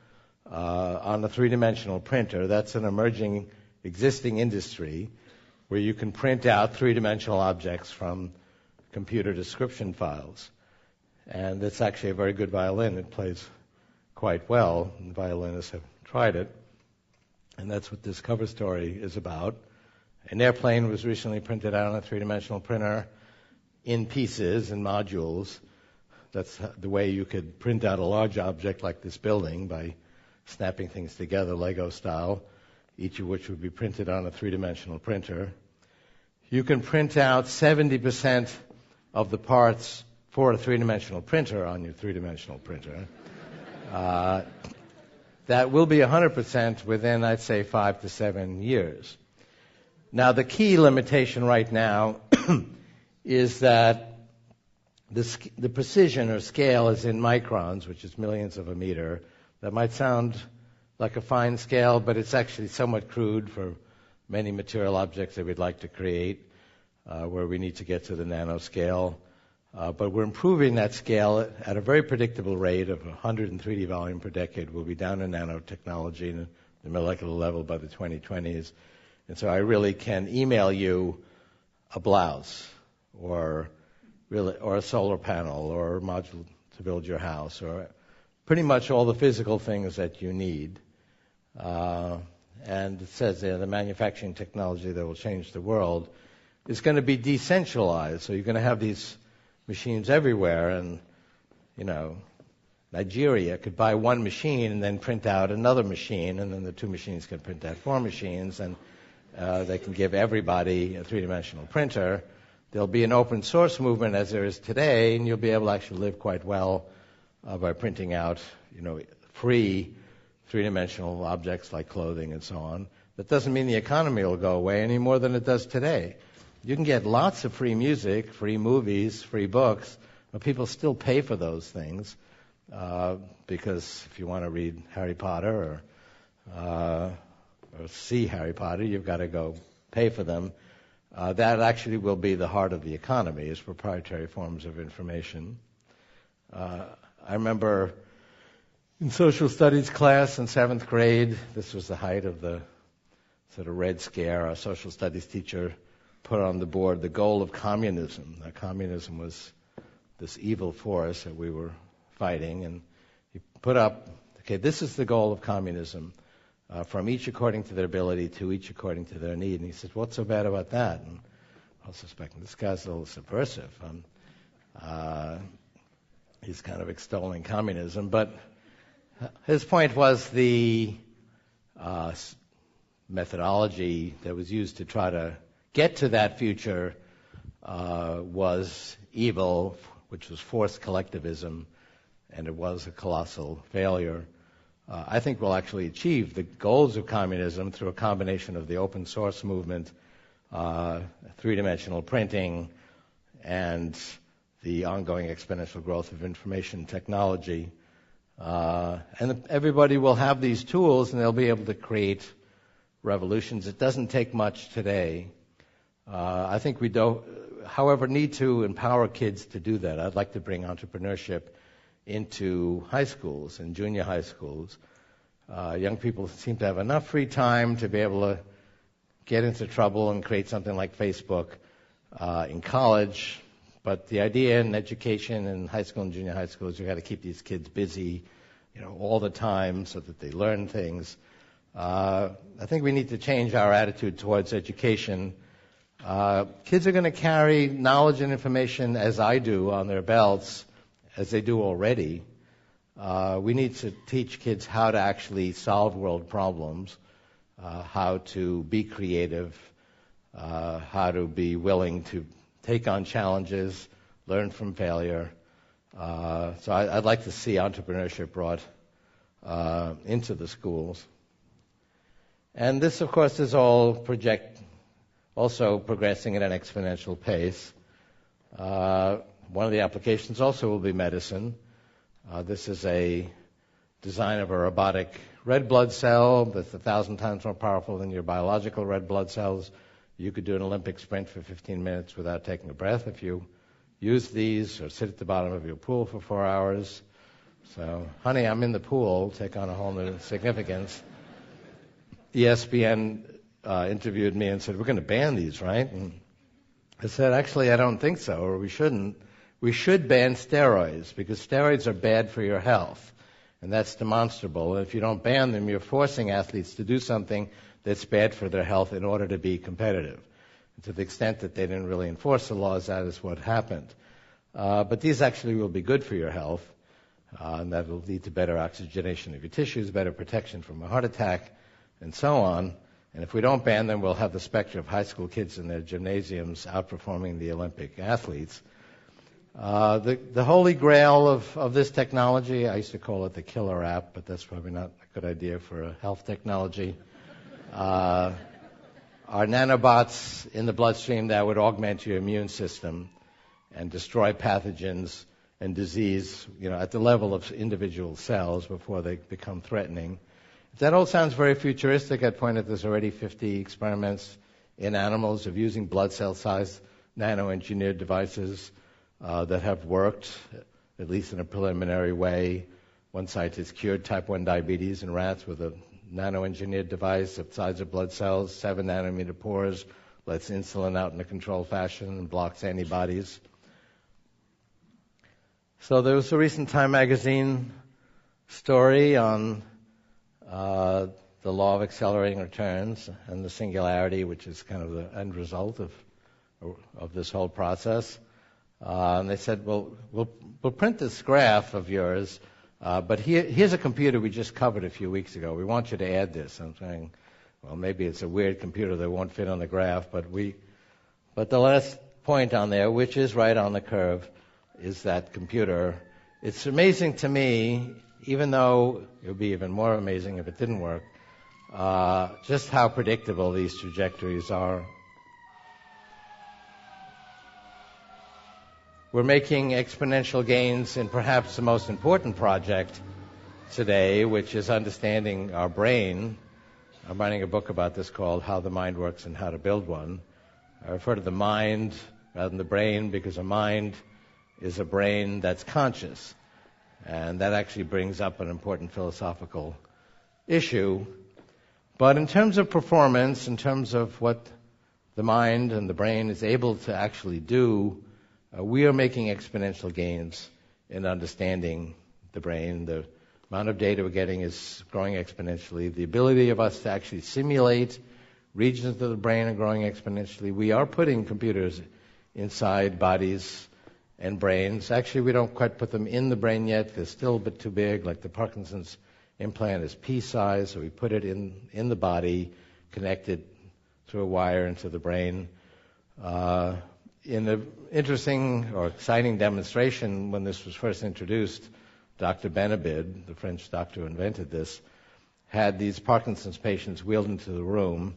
on a three-dimensional printer. That's an emerging, existing industry where you can print out three-dimensional objects from computer description files. And it's actually a very good violin. It plays quite well, and violinists have tried it. And that's what this cover story is about. An airplane was recently printed out on a three-dimensional printer in pieces and modules. That's the way you could print out a large object like this building, by snapping things together Lego style, each of which would be printed on a three-dimensional printer. You can print out 70% of the parts for a three-dimensional printer on your three-dimensional printer. That will be 100% within, I'd say, 5 to 7 years. Now, the key limitation right now is that the precision or scale is in microns, which is millionths of a meter. That might sound like a fine scale, but it's actually somewhat crude for many material objects that we'd like to create, where we need to get to the nanoscale. But we're improving that scale at a very predictable rate of 103D volume per decade. We'll be down to nanotechnology in the molecular level by the 2020s. And so I really can email you a blouse or a solar panel or a module to build your house, or pretty much all the physical things that you need. And it says there the manufacturing technology that will change the world is going to be decentralized. So you're going to have these machines everywhere, and Nigeria could buy one machine and then print out another machine, and then the two machines can print out 4 machines, and they can give everybody a three-dimensional printer. There'll be an open source movement as there is today, and you'll be able to actually live quite well by printing out free three-dimensional objects like clothing and so on. That doesn't mean the economy will go away any more than it does today. You can get lots of free music, free movies, free books, but people still pay for those things because if you want to read Harry Potter or see Harry Potter, you've got to go pay for them. That actually will be the heart of the economy, is proprietary forms of information. I remember in social studies class in 7th grade, this was the height of the sort of Red Scare, our social studies teacher put on the board the goal of communism. Now, communism was this evil force that we were fighting, and You put up, okay, this is the goal of communism, from each according to their ability to each according to their need. And he says, what's so bad about that? And I was suspecting this guy's a little subversive. He's kind of extolling communism. But his point was the methodology that was used to try to get to that future was evil, which was forced collectivism, and it was a colossal failure. I think we'll actually achieve the goals of communism through a combination of the open source movement, three-dimensional printing, and the ongoing exponential growth of information technology. And everybody will have these tools, and they'll be able to create revolutions. It doesn't take much today. I think we don't, however, need to empower kids to do that. I'd like to bring entrepreneurship into high schools and junior high schools. Young people seem to have enough free time to be able to get into trouble and create something like Facebook in college. But the idea in education in high school and junior high school is you've got to keep these kids busy, all the time so that they learn things. I think we need to change our attitude towards education. Kids are going to carry knowledge and information, as I do, on their belts, as they do already. We need to teach kids how to actually solve world problems, how to be creative, how to be willing to take on challenges, learn from failure. So I'd like to see entrepreneurship brought into the schools. And this, of course, is all also progressing at an exponential pace. One of the applications also will be medicine. This is a design of a robotic red blood cell that's 1,000 times more powerful than your biological red blood cells. You could do an Olympic sprint for 15 minutes without taking a breath if you use these, or sit at the bottom of your pool for 4 hours. So, honey, I'm in the pool, take on a whole new significance. ESPN interviewed me and said, we're going to ban these, right? And I said, actually, I don't think so, or we shouldn't. We should ban steroids, because steroids are bad for your health, and that's demonstrable. And if you don't ban them, you're forcing athletes to do something that's bad for their health in order to be competitive. And to the extent that they didn't really enforce the laws, that is what happened. But these actually will be good for your health, and that will lead to better oxygenation of your tissues, better protection from a heart attack, and so on. And if we don't ban them, we'll have the specter of high school kids in their gymnasiums outperforming the Olympic athletes. The holy grail of this technology, I used to call it the killer app, but that's probably not a good idea for a health technology, are nanobots in the bloodstream that would augment your immune system and destroy pathogens and disease, at the level of individual cells before they become threatening. If that all sounds very futuristic, I'd point out there's already 50 experiments in animals of using blood cell-sized nano-engineered devices that have worked, at least in a preliminary way. One scientist cured type 1 diabetes in rats with a nano-engineered device the size of blood cells, 7 nanometer pores, lets insulin out in a controlled fashion and blocks antibodies. So there was a recent Time magazine story on the law of accelerating returns and the singularity, which is kind of the end result of this whole process. And they said, well, we'll print this graph of yours, but here's a computer we just covered a few weeks ago. We want you to add this. I'm saying, well, maybe it's a weird computer that won't fit on the graph, but the last point on there, which is right on the curve, is that computer. It's amazing to me, even though it would be even more amazing if it didn't work, just how predictable these trajectories are. We're making exponential gains in perhaps the most important project today, which is understanding our brain. I'm writing a book about this called How the Mind Works and How to Build One. I refer to the mind rather than the brain because a mind is a brain that's conscious. And that actually brings up an important philosophical issue. But in terms of performance, in terms of what the mind and the brain is able to actually do, we are making exponential gains in understanding the brain. The amount of data we're getting is growing exponentially. The ability of us to actually simulate regions of the brain are growing exponentially. We are putting computers inside bodies and brains. Actually, we don't quite put them in the brain yet. They're still a bit too big. Like the Parkinson's implant is pea-sized, so we put it in the body, connected through a wire into the brain. In an interesting or exciting demonstration, when this was first introduced, Dr. Benabid, the French doctor who invented this, had these Parkinson's patients wheeled into the room.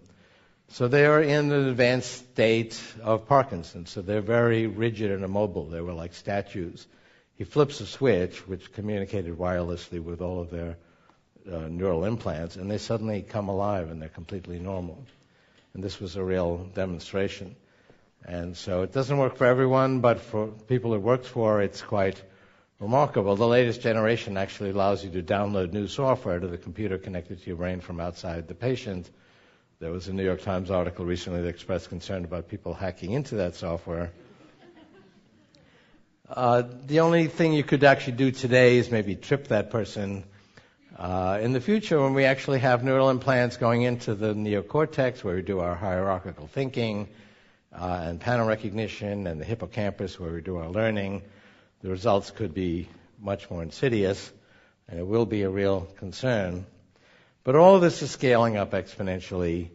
So they are in an advanced state of Parkinson's, so they're very rigid and immobile. They were like statues. He flips a switch, which communicated wirelessly with all of their neural implants, and they suddenly come alive and they're completely normal. And this was a real demonstration. And so it doesn't work for everyone, but for people it works for, it's quite remarkable. The latest generation actually allows you to download new software to the computer connected to your brain from outside the patient. There was a New York Times article recently that expressed concern about people hacking into that software. The only thing you could actually do today is maybe trip that person. In the future, when we actually have neural implants going into the neocortex, where we do our hierarchical thinking and pattern recognition, and the hippocampus, where we do our learning, the results could be much more insidious, and it will be a real concern. But all of this is scaling up exponentially.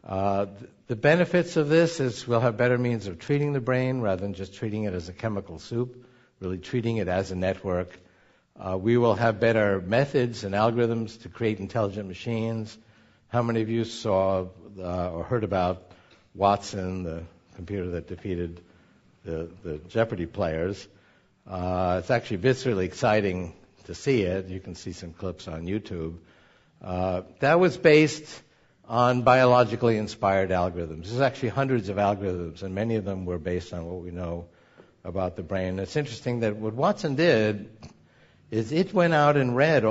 The benefits of this is we'll have better means of treating the brain rather than just treating it as a chemical soup, really treating it as a network. We will have better methods and algorithms to create intelligent machines. How many of you saw or heard about Watson, the computer that defeated the Jeopardy players? It's actually viscerally exciting to see it. You can see some clips on YouTube. That was based on biologically inspired algorithms. There's actually hundreds of algorithms, and many of them were based on what we know about the brain. It's interesting that what Watson did is it went out and read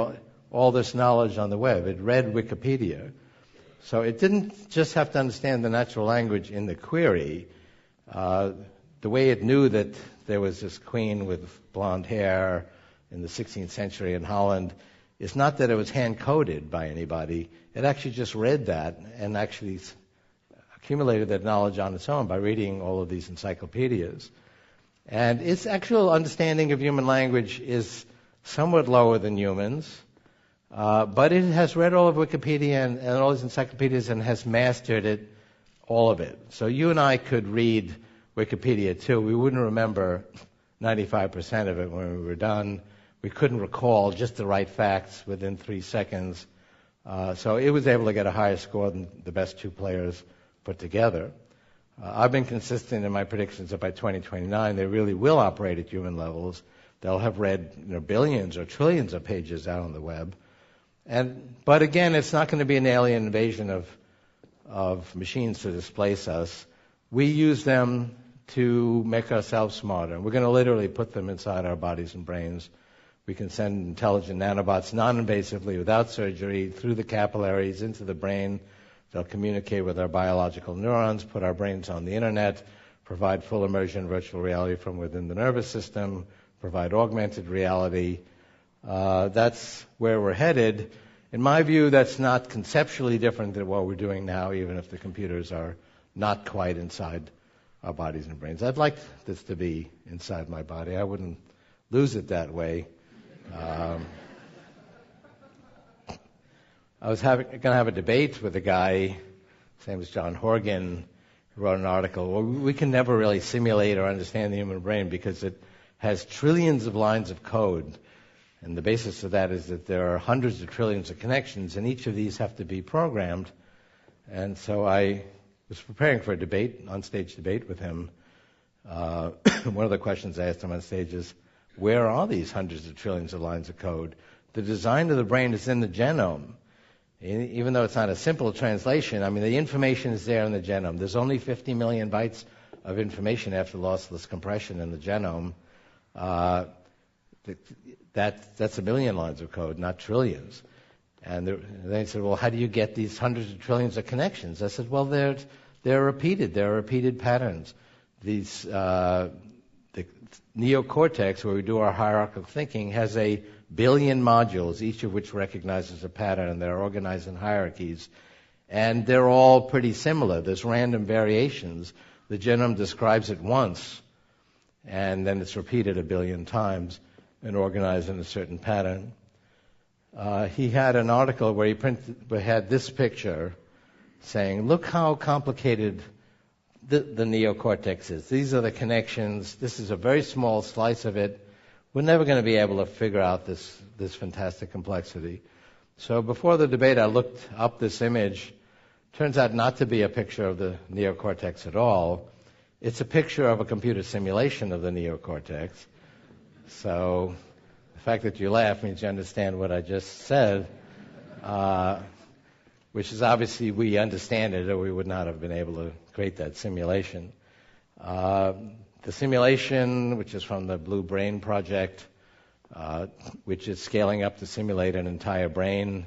all this knowledge on the web. It read Wikipedia. So it didn't just have to understand the natural language in the query. The way it knew that there was this queen with blonde hair in the 16th century in Holland is not that it was hand-coded by anybody. It actually just read that and actually accumulated that knowledge on its own by reading all of these encyclopedias. And its actual understanding of human language is somewhat lower than humans, but it has read all of Wikipedia and all these encyclopedias and has mastered it, all of it. So you and I could read Wikipedia too. We wouldn't remember 95% of it when we were done. We couldn't recall just the right facts within 3 seconds. So it was able to get a higher score than the best two players put together. I've been consistent in my predictions that by 2029 they really will operate at human levels. They'll have read billions or trillions of pages out on the web. But again, it's not going to be an alien invasion of machines to displace us. We use them to make ourselves smarter. We're going to literally put them inside our bodies and brains. We can send intelligent nanobots non-invasively without surgery through the capillaries into the brain. They'll communicate with our biological neurons, put our brains on the internet, provide full immersion virtual reality from within the nervous system, provide augmented reality. That's where we're headed. In my view, that's not conceptually different than what we're doing now, even if the computers are not quite inside our bodies and brains. I'd like this to be inside my body. I wouldn't lose it that way. I was going to have a debate with a guy, his name was John Horgan, who wrote an article. Well, we can never really simulate or understand the human brain because it has trillions of lines of code. And the basis of that is that there are hundreds of trillions of connections, and each of these have to be programmed. And so I was preparing for a debate, on-stage debate with him. One of the questions I asked him on stage is, where are these hundreds of trillions of lines of code? The design of the brain is in the genome. Even though it's not a simple translation, I mean, the information is there in the genome. There's only 50 million bytes of information after lossless compression in the genome. That's a million lines of code, not trillions. And they said, well, how do you get these hundreds of trillions of connections? I said, well, they're repeated. They're repeated patterns. These the neocortex, where we do our hierarchical thinking, has 1 billion modules, each of which recognizes a pattern, and they're organized in hierarchies. And they're all pretty similar. There's random variations. The genome describes it once, and then it's repeated 1 billion times and organized in a certain pattern. He had an article where he had this picture saying, look how complicated the neocortex is. These are the connections. This is a very small slice of it. We're never going to be able to figure out this fantastic complexity. So before the debate, I looked up this image. Turns out not to be a picture of the neocortex at all. It's a picture of a computer simulation of the neocortex. So the fact that you laugh means you understand what I just said, which is obviously we understand it, or we would not have been able to create that simulation. The simulation, which is from the Blue Brain Project, which is scaling up to simulate an entire brain.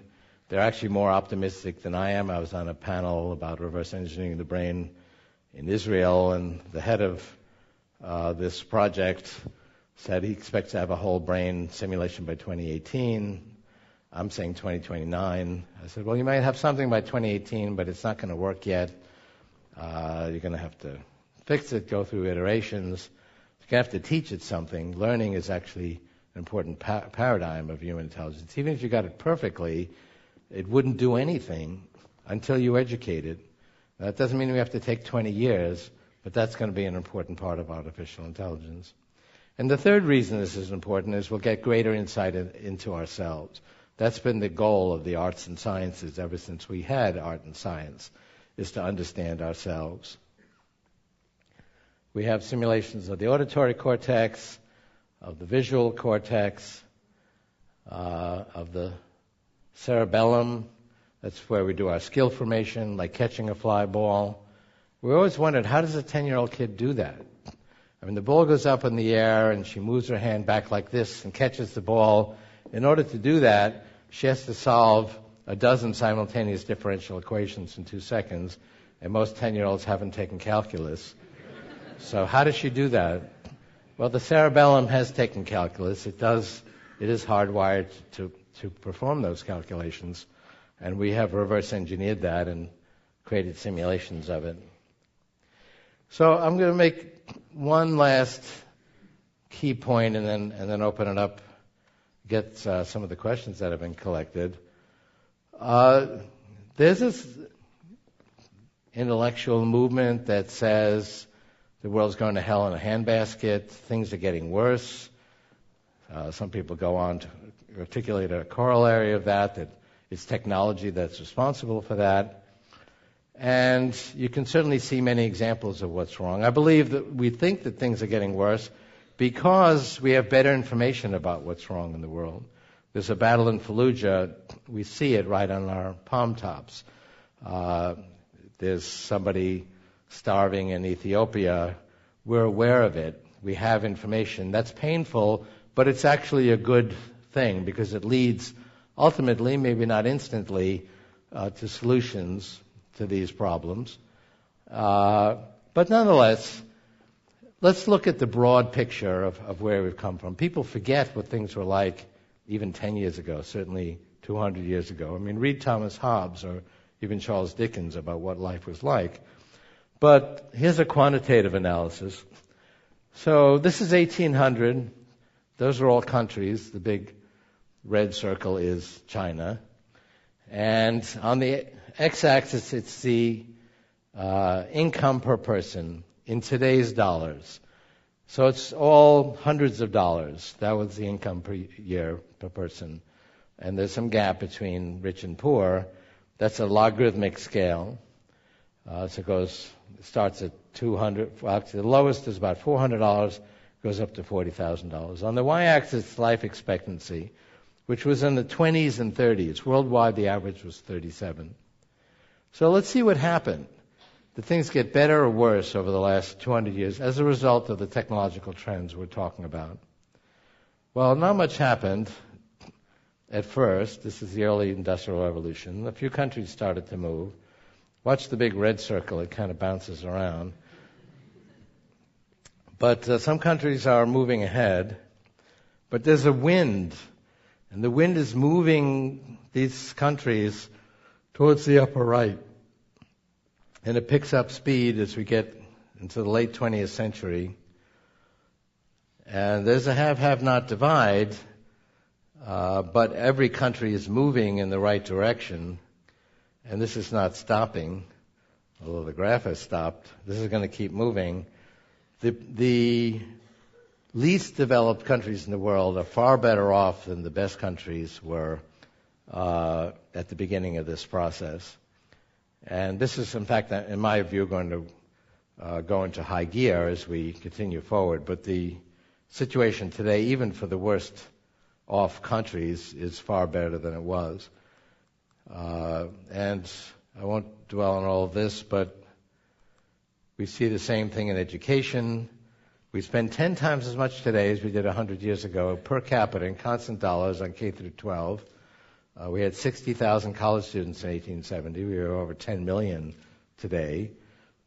They're actually more optimistic than I am. I was on a panel about reverse engineering the brain in Israel, and the head of this project said he expects to have a whole brain simulation by 2018. I'm saying 2029. I said, well, you might have something by 2018, but it's not going to work yet. You're going to have to fix it, go through iterations. You're going to have to teach it something. Learning is actually an important paradigm of human intelligence. Even if you got it perfectly, it wouldn't do anything until you educate it. That doesn't mean we have to take 20 years, but that's going to be an important part of artificial intelligence. And the third reason this is important is we'll get greater insight into ourselves. That's been the goal of the arts and sciences ever since we had art and science, is to understand ourselves. We have simulations of the auditory cortex, of the visual cortex, of the cerebellum. That's where we do our skill formation, like catching a fly ball. We always wondered, how does a 10-year-old kid do that? I mean, the ball goes up in the air, and she moves her hand back like this and catches the ball. In order to do that, she has to solve a dozen simultaneous differential equations in 2 seconds, and most 10-year-olds haven't taken calculus. So how does she do that? Well, the cerebellum has taken calculus. It is hardwired to perform those calculations, and we have reverse engineered that and created simulations of it. So I'm going to make one last key point and then open it up, get some of the questions that have been collected. There's this intellectual movement that says the world's going to hell in a handbasket, things are getting worse. Some people go on to articulate a corollary of that it's technology that's responsible for that. And you can certainly see many examples of what's wrong. I believe that we think that things are getting worse because we have better information about what's wrong in the world. There's a battle in Fallujah. We see it right on our palm tops. There's somebody starving in Ethiopia. We're aware of it. We have information. That's painful, but it's actually a good thing because it leads ultimately, maybe not instantly, to solutions to these problems. But nonetheless, let's look at the broad picture of where we've come from. People forget what things were like even 10 years ago, certainly 200 years ago. I mean, read Thomas Hobbes or even Charles Dickens about what life was like. But here's a quantitative analysis. So this is 1800. Those are all countries. The big red circle is China. And on the x-axis, it's the income per person in today's dollars. So it's all hundreds of dollars. That was the income per year per person. And there's some gap between rich and poor. That's a logarithmic scale. So it starts at 200. Well, actually, the lowest is about $400, goes up to $40,000. On the y-axis, life expectancy, which was in the 20s and 30s. Worldwide, the average was 37. So let's see what happened. Did things get better or worse over the last 200 years as a result of the technological trends we're talking about? Well, not much happened at first. This is the early Industrial Revolution. A few countries started to move. Watch the big red circle. It kind of bounces around. But some countries are moving ahead. But there's a wind, and the wind is moving these countries towards the upper right. And it picks up speed as we get into the late 20th century. And there's a have-not divide, but every country is moving in the right direction. And this is not stopping, although the graph has stopped. This is going to keep moving. The least developed countries in the world are far better off than the best countries were at the beginning of this process. And this is, in fact, in my view, going to go into high gear as we continue forward. But the situation today, even for the worst off countries, is far better than it was. And I won't dwell on all of this, but we see the same thing in education. We spend 10 times as much today as we did 100 years ago per capita in constant dollars on K through 12. We had 60,000 college students in 1870. We are over 10 million today.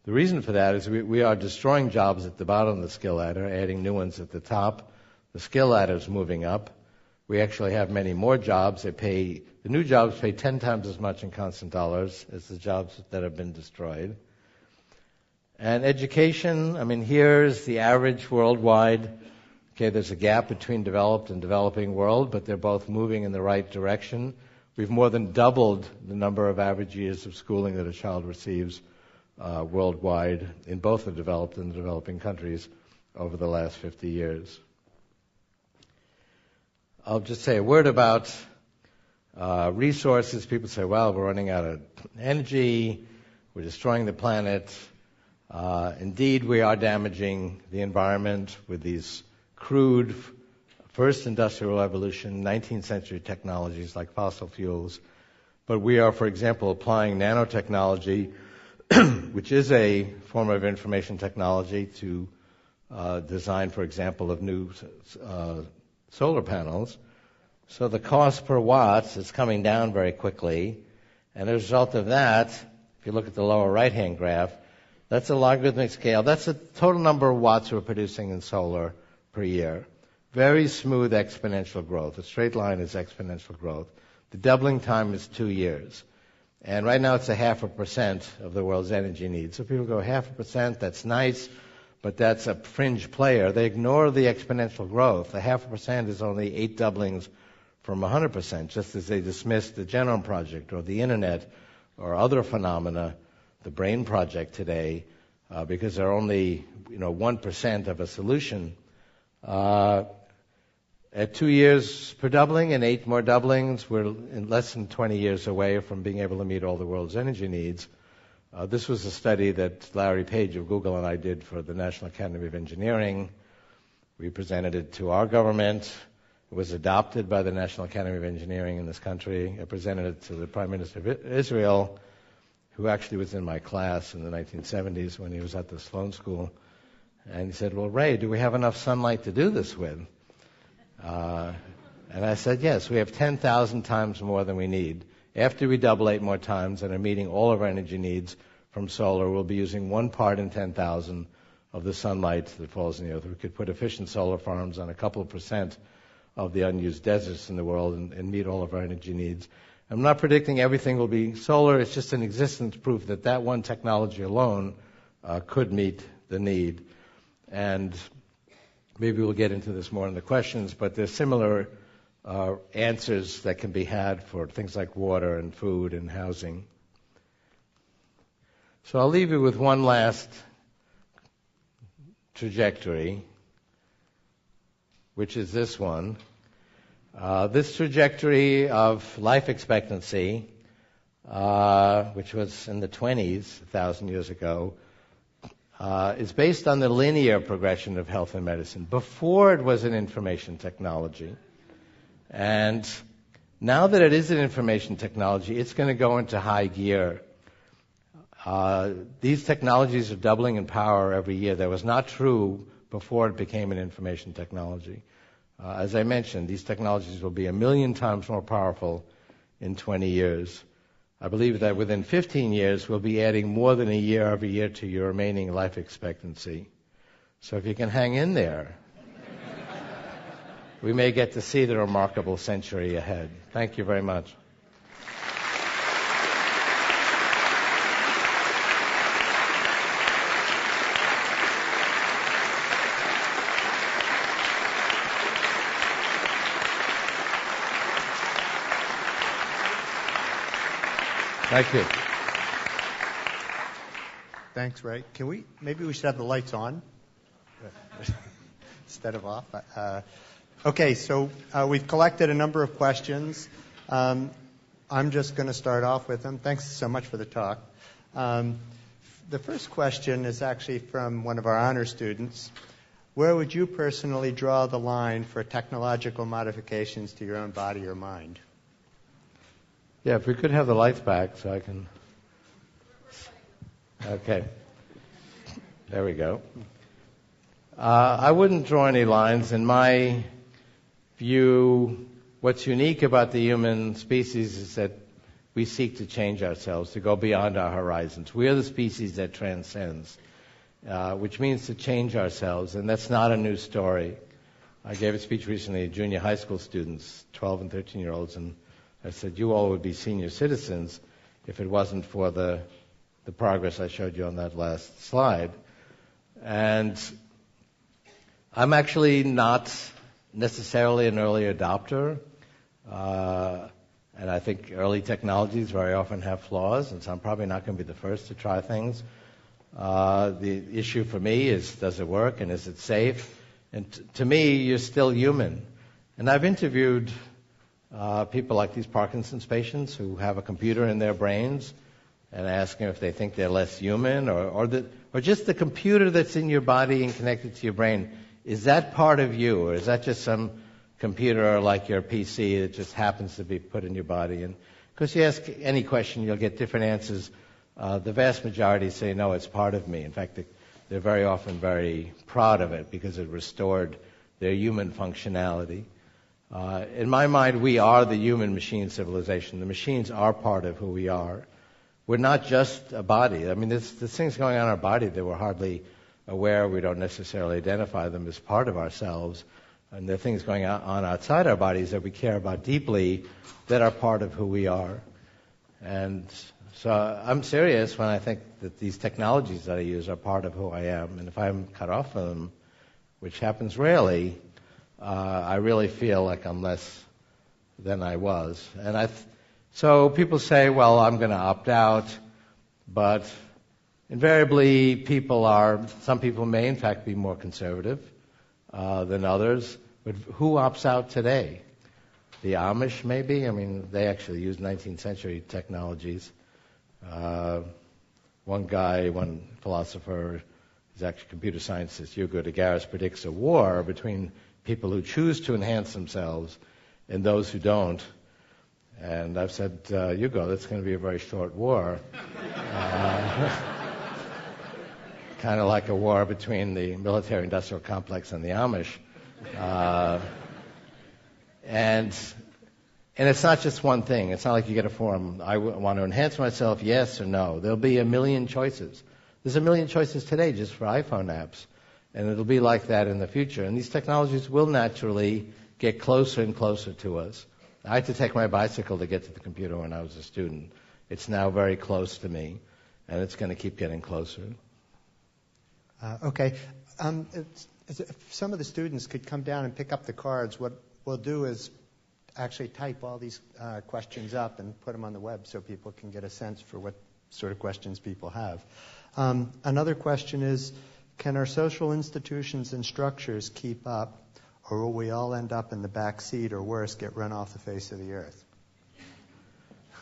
The reason for that is we are destroying jobs at the bottom of the skill ladder, adding new ones at the top. The skill ladder is moving up. We actually have many more jobs. The new jobs pay 10 times as much in constant dollars as the jobs that have been destroyed. And education, here's the average worldwide. Okay, there's a gap between developed and developing world, but they're both moving in the right direction. We've more than doubled the number of average years of schooling that a child receives worldwide in both the developed and the developing countries over the last 50 years. I'll just say a word about resources. People say, well, we're running out of energy, we're destroying the planet. Indeed, we are damaging the environment with these crude first industrial revolution, 19th century technologies like fossil fuels. But we are, for example, applying nanotechnology, which is a form of information technology, to design, for example, of new solar panels. So the cost per watt is coming down very quickly. And as a result of that, if you look at the lower right-hand graph, that's a logarithmic scale. That's the total number of watts we're producing in solar per year. Very smooth exponential growth. A straight line is exponential growth. The doubling time is 2 years. And right now it's 0.5% of the world's energy needs. So people go 0.5%, that's nice, but that's a fringe player. They ignore the exponential growth. The 0.5% is only 8 doublings from 100%, just as they dismissed the Genome Project or the Internet or other phenomena, the Brain Project today, because they're only 1% of a solution. At 2 years per doubling and 8 more doublings, we're in less than 20 years away from being able to meet all the world's energy needs. This was a study that Larry Page of Google and I did for the National Academy of Engineering. We presented it to our government. It was adopted by the National Academy of Engineering in this country. I presented it to the Prime Minister of Israel, who actually was in my class in the 1970s when he was at the Sloan School. And he said, well, Ray, do we have enough sunlight to do this with? And I said, yes, we have 10,000 times more than we need. After we double 8 more times and are meeting all of our energy needs from solar, we'll be using 1 part in 10,000 of the sunlight that falls in the earth. We could put efficient solar farms on a couple of % of the unused deserts in the world and meet all of our energy needs. I'm not predicting everything will be solar. It's just an existence proof that that one technology alone could meet the need. And maybe we'll get into this more in the questions, but there's similar answers that can be had for things like water and food and housing. So I'll leave you with one last trajectory, which is this one. This trajectory of life expectancy, which was in the 20s 1,000 years ago, is based on the linear progression of health and medicine. Before it was an information technology. And now that it is an information technology, it's going to go into high gear. These technologies are doubling in power every year. That was not true before it became an information technology. As I mentioned, these technologies will be 1 million times more powerful in 20 years. I believe that within 15 years, we'll be adding more than a year every year to your remaining life expectancy. So if you can hang in there, we may get to see the remarkable century ahead. Thank you very much. Thank you. Thanks, Ray. Maybe we should have the lights on instead of off. Okay, so we've collected a number of questions. I'm just going to start off with them. Thanks so much for the talk. The first question is actually from one of our honor students. Where would you personally draw the line for technological modifications to your own body or mind? Yeah, if we could have the lights back so I can... Okay. There we go. I wouldn't draw any lines. In my view, what's unique about the human species is that we seek to change ourselves, to go beyond our horizons. We are the species that transcends, which means to change ourselves, and that's not a new story. I gave a speech recently to junior high school students, 12 and 13-year-olds, and I said, you all would be senior citizens if it wasn't for the progress I showed you on that last slide. And I'm actually not necessarily an early adopter, and I think early technologies very often have flaws, and so I'm probably not going to be the first to try things. The issue for me is, does it work, and is it safe? And to me, you're still human. And I've interviewed people like these Parkinson's patients who have a computer in their brains and ask them if they think they're less human, or just the computer that's in your body and connected to your brain. Is that part of you, or is that just some computer like your PC that just happens to be put in your body? And because you ask any question, you'll get different answers. The vast majority say, no, it's part of me. In fact, they're very often very proud of it because it restored their human functionality. In my mind, we are the human-machine civilization. The machines are part of who we are. We're not just a body. I mean, there's things going on in our body that we're hardly aware. We don't necessarily identify them as part of ourselves. And there are things going on outside our bodies that we care about deeply that are part of who we are. And so I'm serious when I think that these technologies that I use are part of who I am. And if I'm cut off from them, which happens rarely, I really feel like I'm less than I was. And so people say, well, I'm going to opt out, but invariably some people may in fact be more conservative than others. But who opts out today? The Amish, maybe? I mean, they actually use 19th century technologies. One philosopher, is actually a computer scientist, Hugo de Garis, predicts a war between people who choose to enhance themselves and those who don't. And I've said, Hugo, that's going to be a very short war. Kind of like a war between the military-industrial complex and the Amish. And it's not just one thing. It's not like you get a form, I want to enhance myself, yes or no. There'll be a million choices. There's a million choices today just for iPhone apps. And it'll be like that in the future. And these technologies will naturally get closer and closer to us. I had to take my bicycle to get to the computer when I was a student. It's now very close to me, and it's going to keep getting closer. Okay. If some of the students could come down and pick up the cards, what we'll do is actually type all these questions up and put them on the web so people can get a sense for what sort of questions people have. Another question is, can our social institutions and structures keep up, or will we all end up in the back seat, or worse, get run off the face of the earth?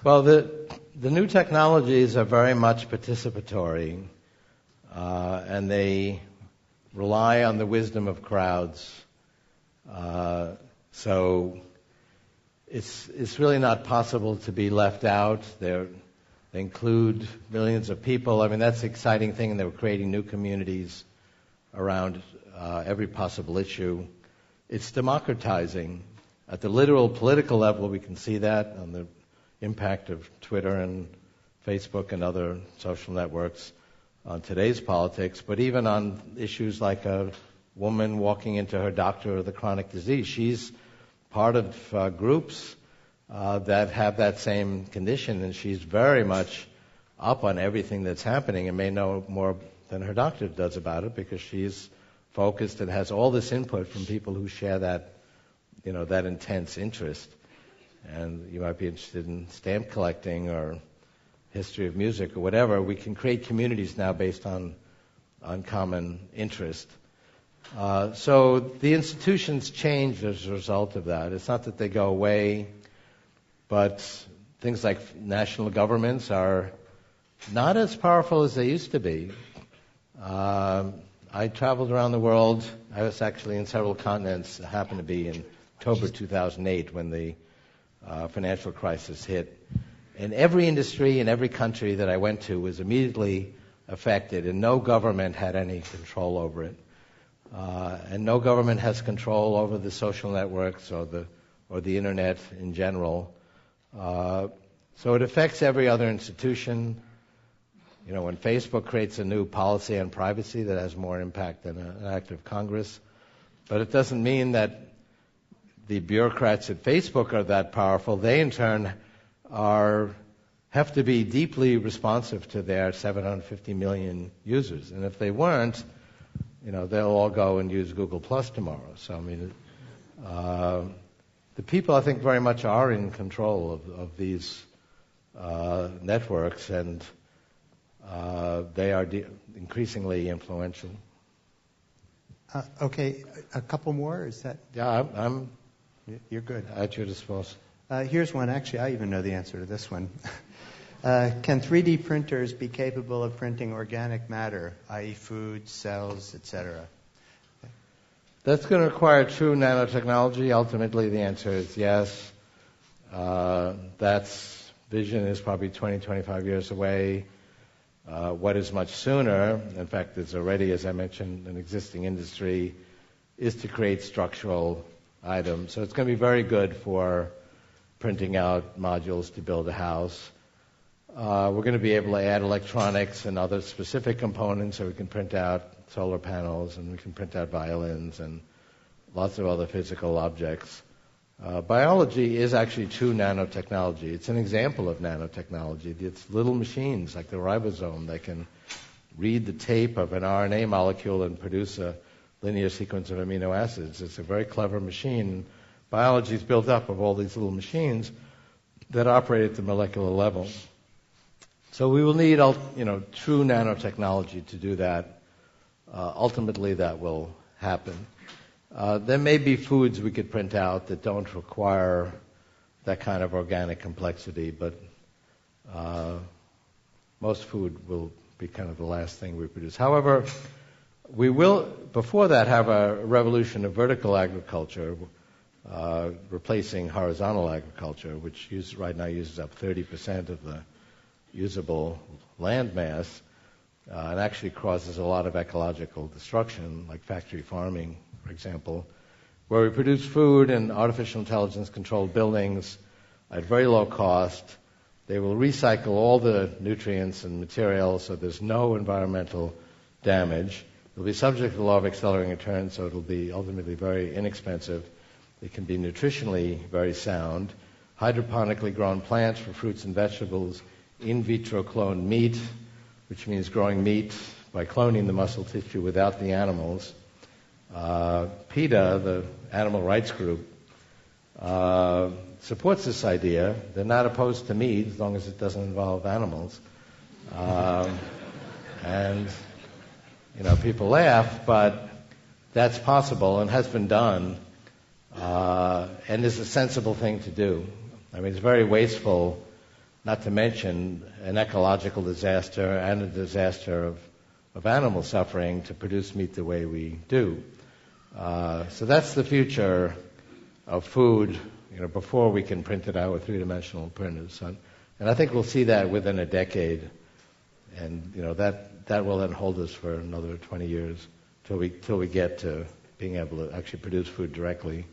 Well, the new technologies are very much participatory, and they rely on the wisdom of crowds. So it's really not possible to be left out. They include millions of people. I mean, that's the exciting thing, and they were creating new communities around every possible issue. It's democratizing. At the literal political level, we can see that on the impact of Twitter and Facebook and other social networks. on today's politics, but even on issues like a woman walking into her doctor with a chronic disease. She's part of groups that have that same condition, and she's very much up on everything that's happening and may know more than her doctor does about it because she's focused and has all this input from people who share that, that intense interest. And you might be interested in stamp collecting or history of music or whatever. We can create communities now based on common interest. So the institutions change as a result of that. It's not that they go away, but things like national governments are not as powerful as they used to be. I traveled around the world. I was actually in several continents. It happened to be in October 2008 when the financial crisis hit. And every industry in every country that I went to was immediately affected, and no government had any control over it. And no government has control over the social networks or the internet in general. So it affects every other institution. When Facebook creates a new policy on privacy that has more impact than an act of Congress, but it doesn't mean that the bureaucrats at Facebook are that powerful. They, in turn, have to be deeply responsive to their 750 million users. And if they weren't, they'll all go and use Google Plus tomorrow. So, the people, I think, very much are in control of these networks, and they are increasingly influential. Okay, a couple more? Is that? Yeah, You're good. At your disposal. Here's one. Actually, I even know the answer to this one. Can 3D printers be capable of printing organic matter, i.e. food, cells, etc.? That's going to require true nanotechnology. Ultimately, the answer is yes. That vision is probably 20, 25 years away. What is much sooner, in fact, there's already, as I mentioned, an existing industry, is to create structural items. So it's going to be very good for printing out modules to build a house. We're going to be able to add electronics and other specific components, so we can print out solar panels, and we can print out violins and lots of other physical objects. Biology is actually true nanotechnology. It's an example of nanotechnology. It's little machines like the ribosome that can read the tape of an RNA molecule and produce a linear sequence of amino acids. It's a very clever machine. Biology is built up of all these little machines that operate at the molecular level. So we will need, true nanotechnology to do that. Ultimately, that will happen. There may be foods we could print out that don't require that kind of organic complexity, but most food will be kind of the last thing we produce. However, we will, before that, have a revolution of vertical agriculture, replacing horizontal agriculture, which right now uses up 30% of the usable land mass, and actually causes a lot of ecological destruction, like factory farming, for example, where we produce food in artificial intelligence-controlled buildings at very low cost. They will recycle all the nutrients and materials, so there's no environmental damage. It'll be subject to the law of accelerating return, so it'll be ultimately very inexpensive. It can be nutritionally very sound. Hydroponically grown plants for fruits and vegetables, in vitro cloned meat, which means growing meat by cloning the muscle tissue without the animals. PETA, the animal rights group, supports this idea. They're not opposed to meat as long as it doesn't involve animals. And, people laugh, but that's possible and has been done, and is a sensible thing to do. It's very wasteful, not to mention an ecological disaster and a disaster of animal suffering to produce meat the way we do. So that's the future of food, before we can print it out with three-dimensional printers. And I think we'll see that within a decade. And, that will then hold us for another 20 years till we get to being able to actually produce food directly.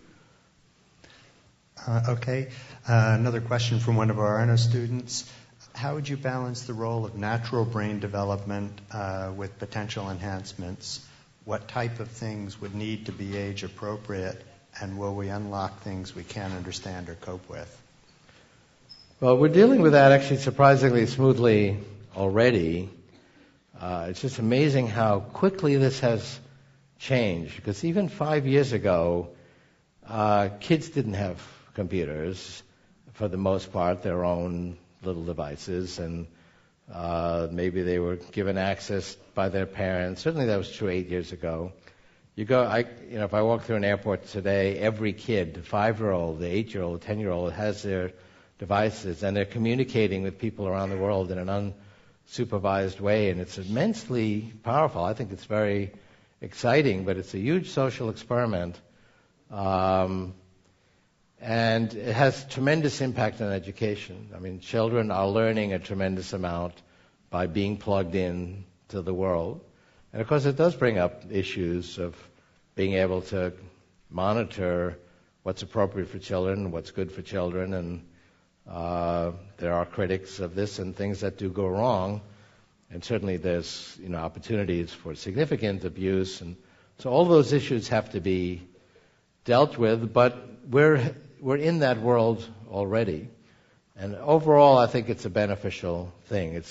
Okay. Another question from one of our honor students. how would you balance the role of natural brain development with potential enhancements? What type of things would need to be age appropriate, and will we unlock things we can't understand or cope with? Well, we're dealing with that actually surprisingly smoothly already. It's just amazing how quickly this has changed, because even 5 years ago, kids didn't have computers, for the most part, their own little devices, and maybe they were given access by their parents. Certainly that was true 8 years ago. If I walk through an airport today, every kid, the 5-year-old, the 8-year-old, the 10-year-old, has their devices, and they're communicating with people around the world in an unsupervised way, and it's immensely powerful. I think it's very exciting, but it's a huge social experiment, and it has tremendous impact on education. I mean, children are learning a tremendous amount by being plugged in to the world. And of course, it does bring up issues of being able to monitor what's appropriate for children, what's good for children, and there are critics of this and things that do go wrong. And certainly there's opportunities for significant abuse. And so all those issues have to be dealt with, but we're in that world already. And overall, I think it's a beneficial thing.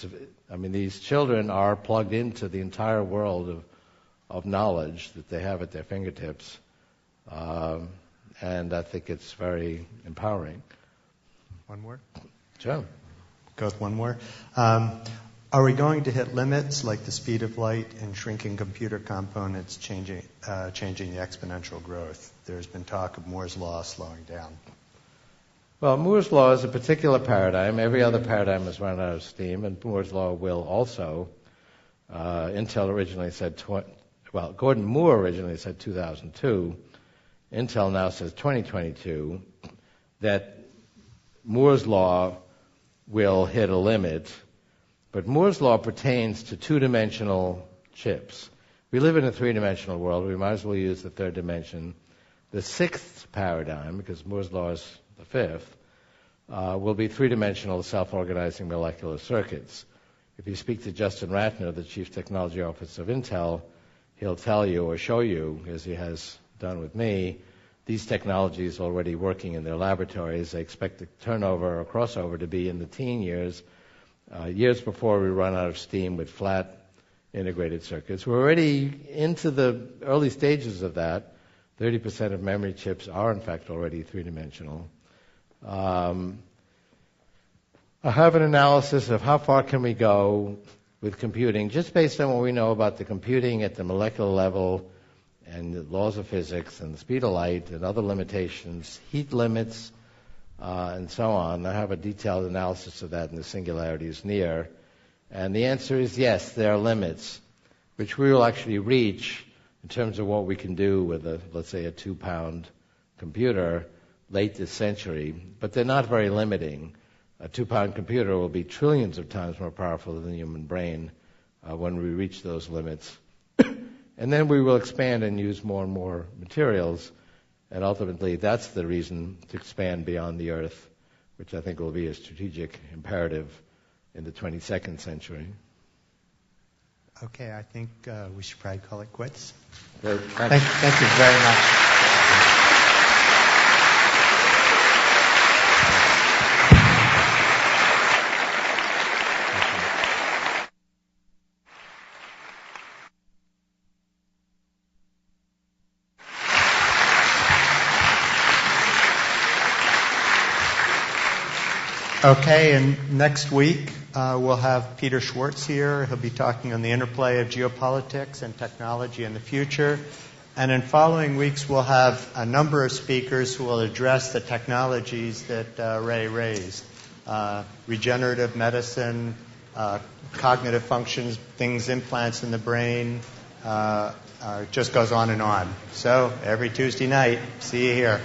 These children are plugged into the entire world of knowledge that they have at their fingertips. And I think it's very empowering. One more? Sure. Go with one more. Are we going to hit limits like the speed of light and shrinking computer components changing the exponential growth? There's been talk of Moore's law slowing down. Well, Moore's law is a particular paradigm. Every other paradigm has run out of steam, and Moore's law will also. Intel originally said, Gordon Moore originally said 2002. Intel now says 2022, that Moore's law will hit a limit, but Moore's law pertains to two-dimensional chips. We live in a three-dimensional world. We might as well use the third dimension. The sixth paradigm, because Moore's law is the fifth, will be three-dimensional self-organizing molecular circuits. If you speak to Justin Ratner, the Chief Technology Officer of Intel, he'll tell you or show you, as he has done with me, these technologies already working in their laboratories. They expect the turnover or crossover to be in the teen years, years before we run out of steam with flat integrated circuits. We're already into the early stages of that. 30% of memory chips are, in fact, already three-dimensional. I have an analysis of how far can we go with computing, just based on what we know about the computing at the molecular level and the laws of physics and the speed of light and other limitations, heat limits, and so on. I have a detailed analysis of that in the Singularities Near. And the answer is yes, there are limits, which we will actually reach in terms of what we can do with, let's say, a 2-pound computer late this century. But they're not very limiting. A 2-pound computer will be trillions of times more powerful than the human brain when we reach those limits. And then we will expand and use more and more materials. And ultimately, that's the reason to expand beyond the Earth, which I think will be a strategic imperative in the 22nd century. Okay, I think we should probably call it quits. Great. Thank you very much. Okay, and next week we'll have Peter Schwartz here. He'll be talking on the interplay of geopolitics and technology in the future. And in following weeks, we'll have a number of speakers who will address the technologies that Ray raised. Regenerative medicine, cognitive functions, things, implants in the brain, just goes on and on. So every Tuesday night, see you here.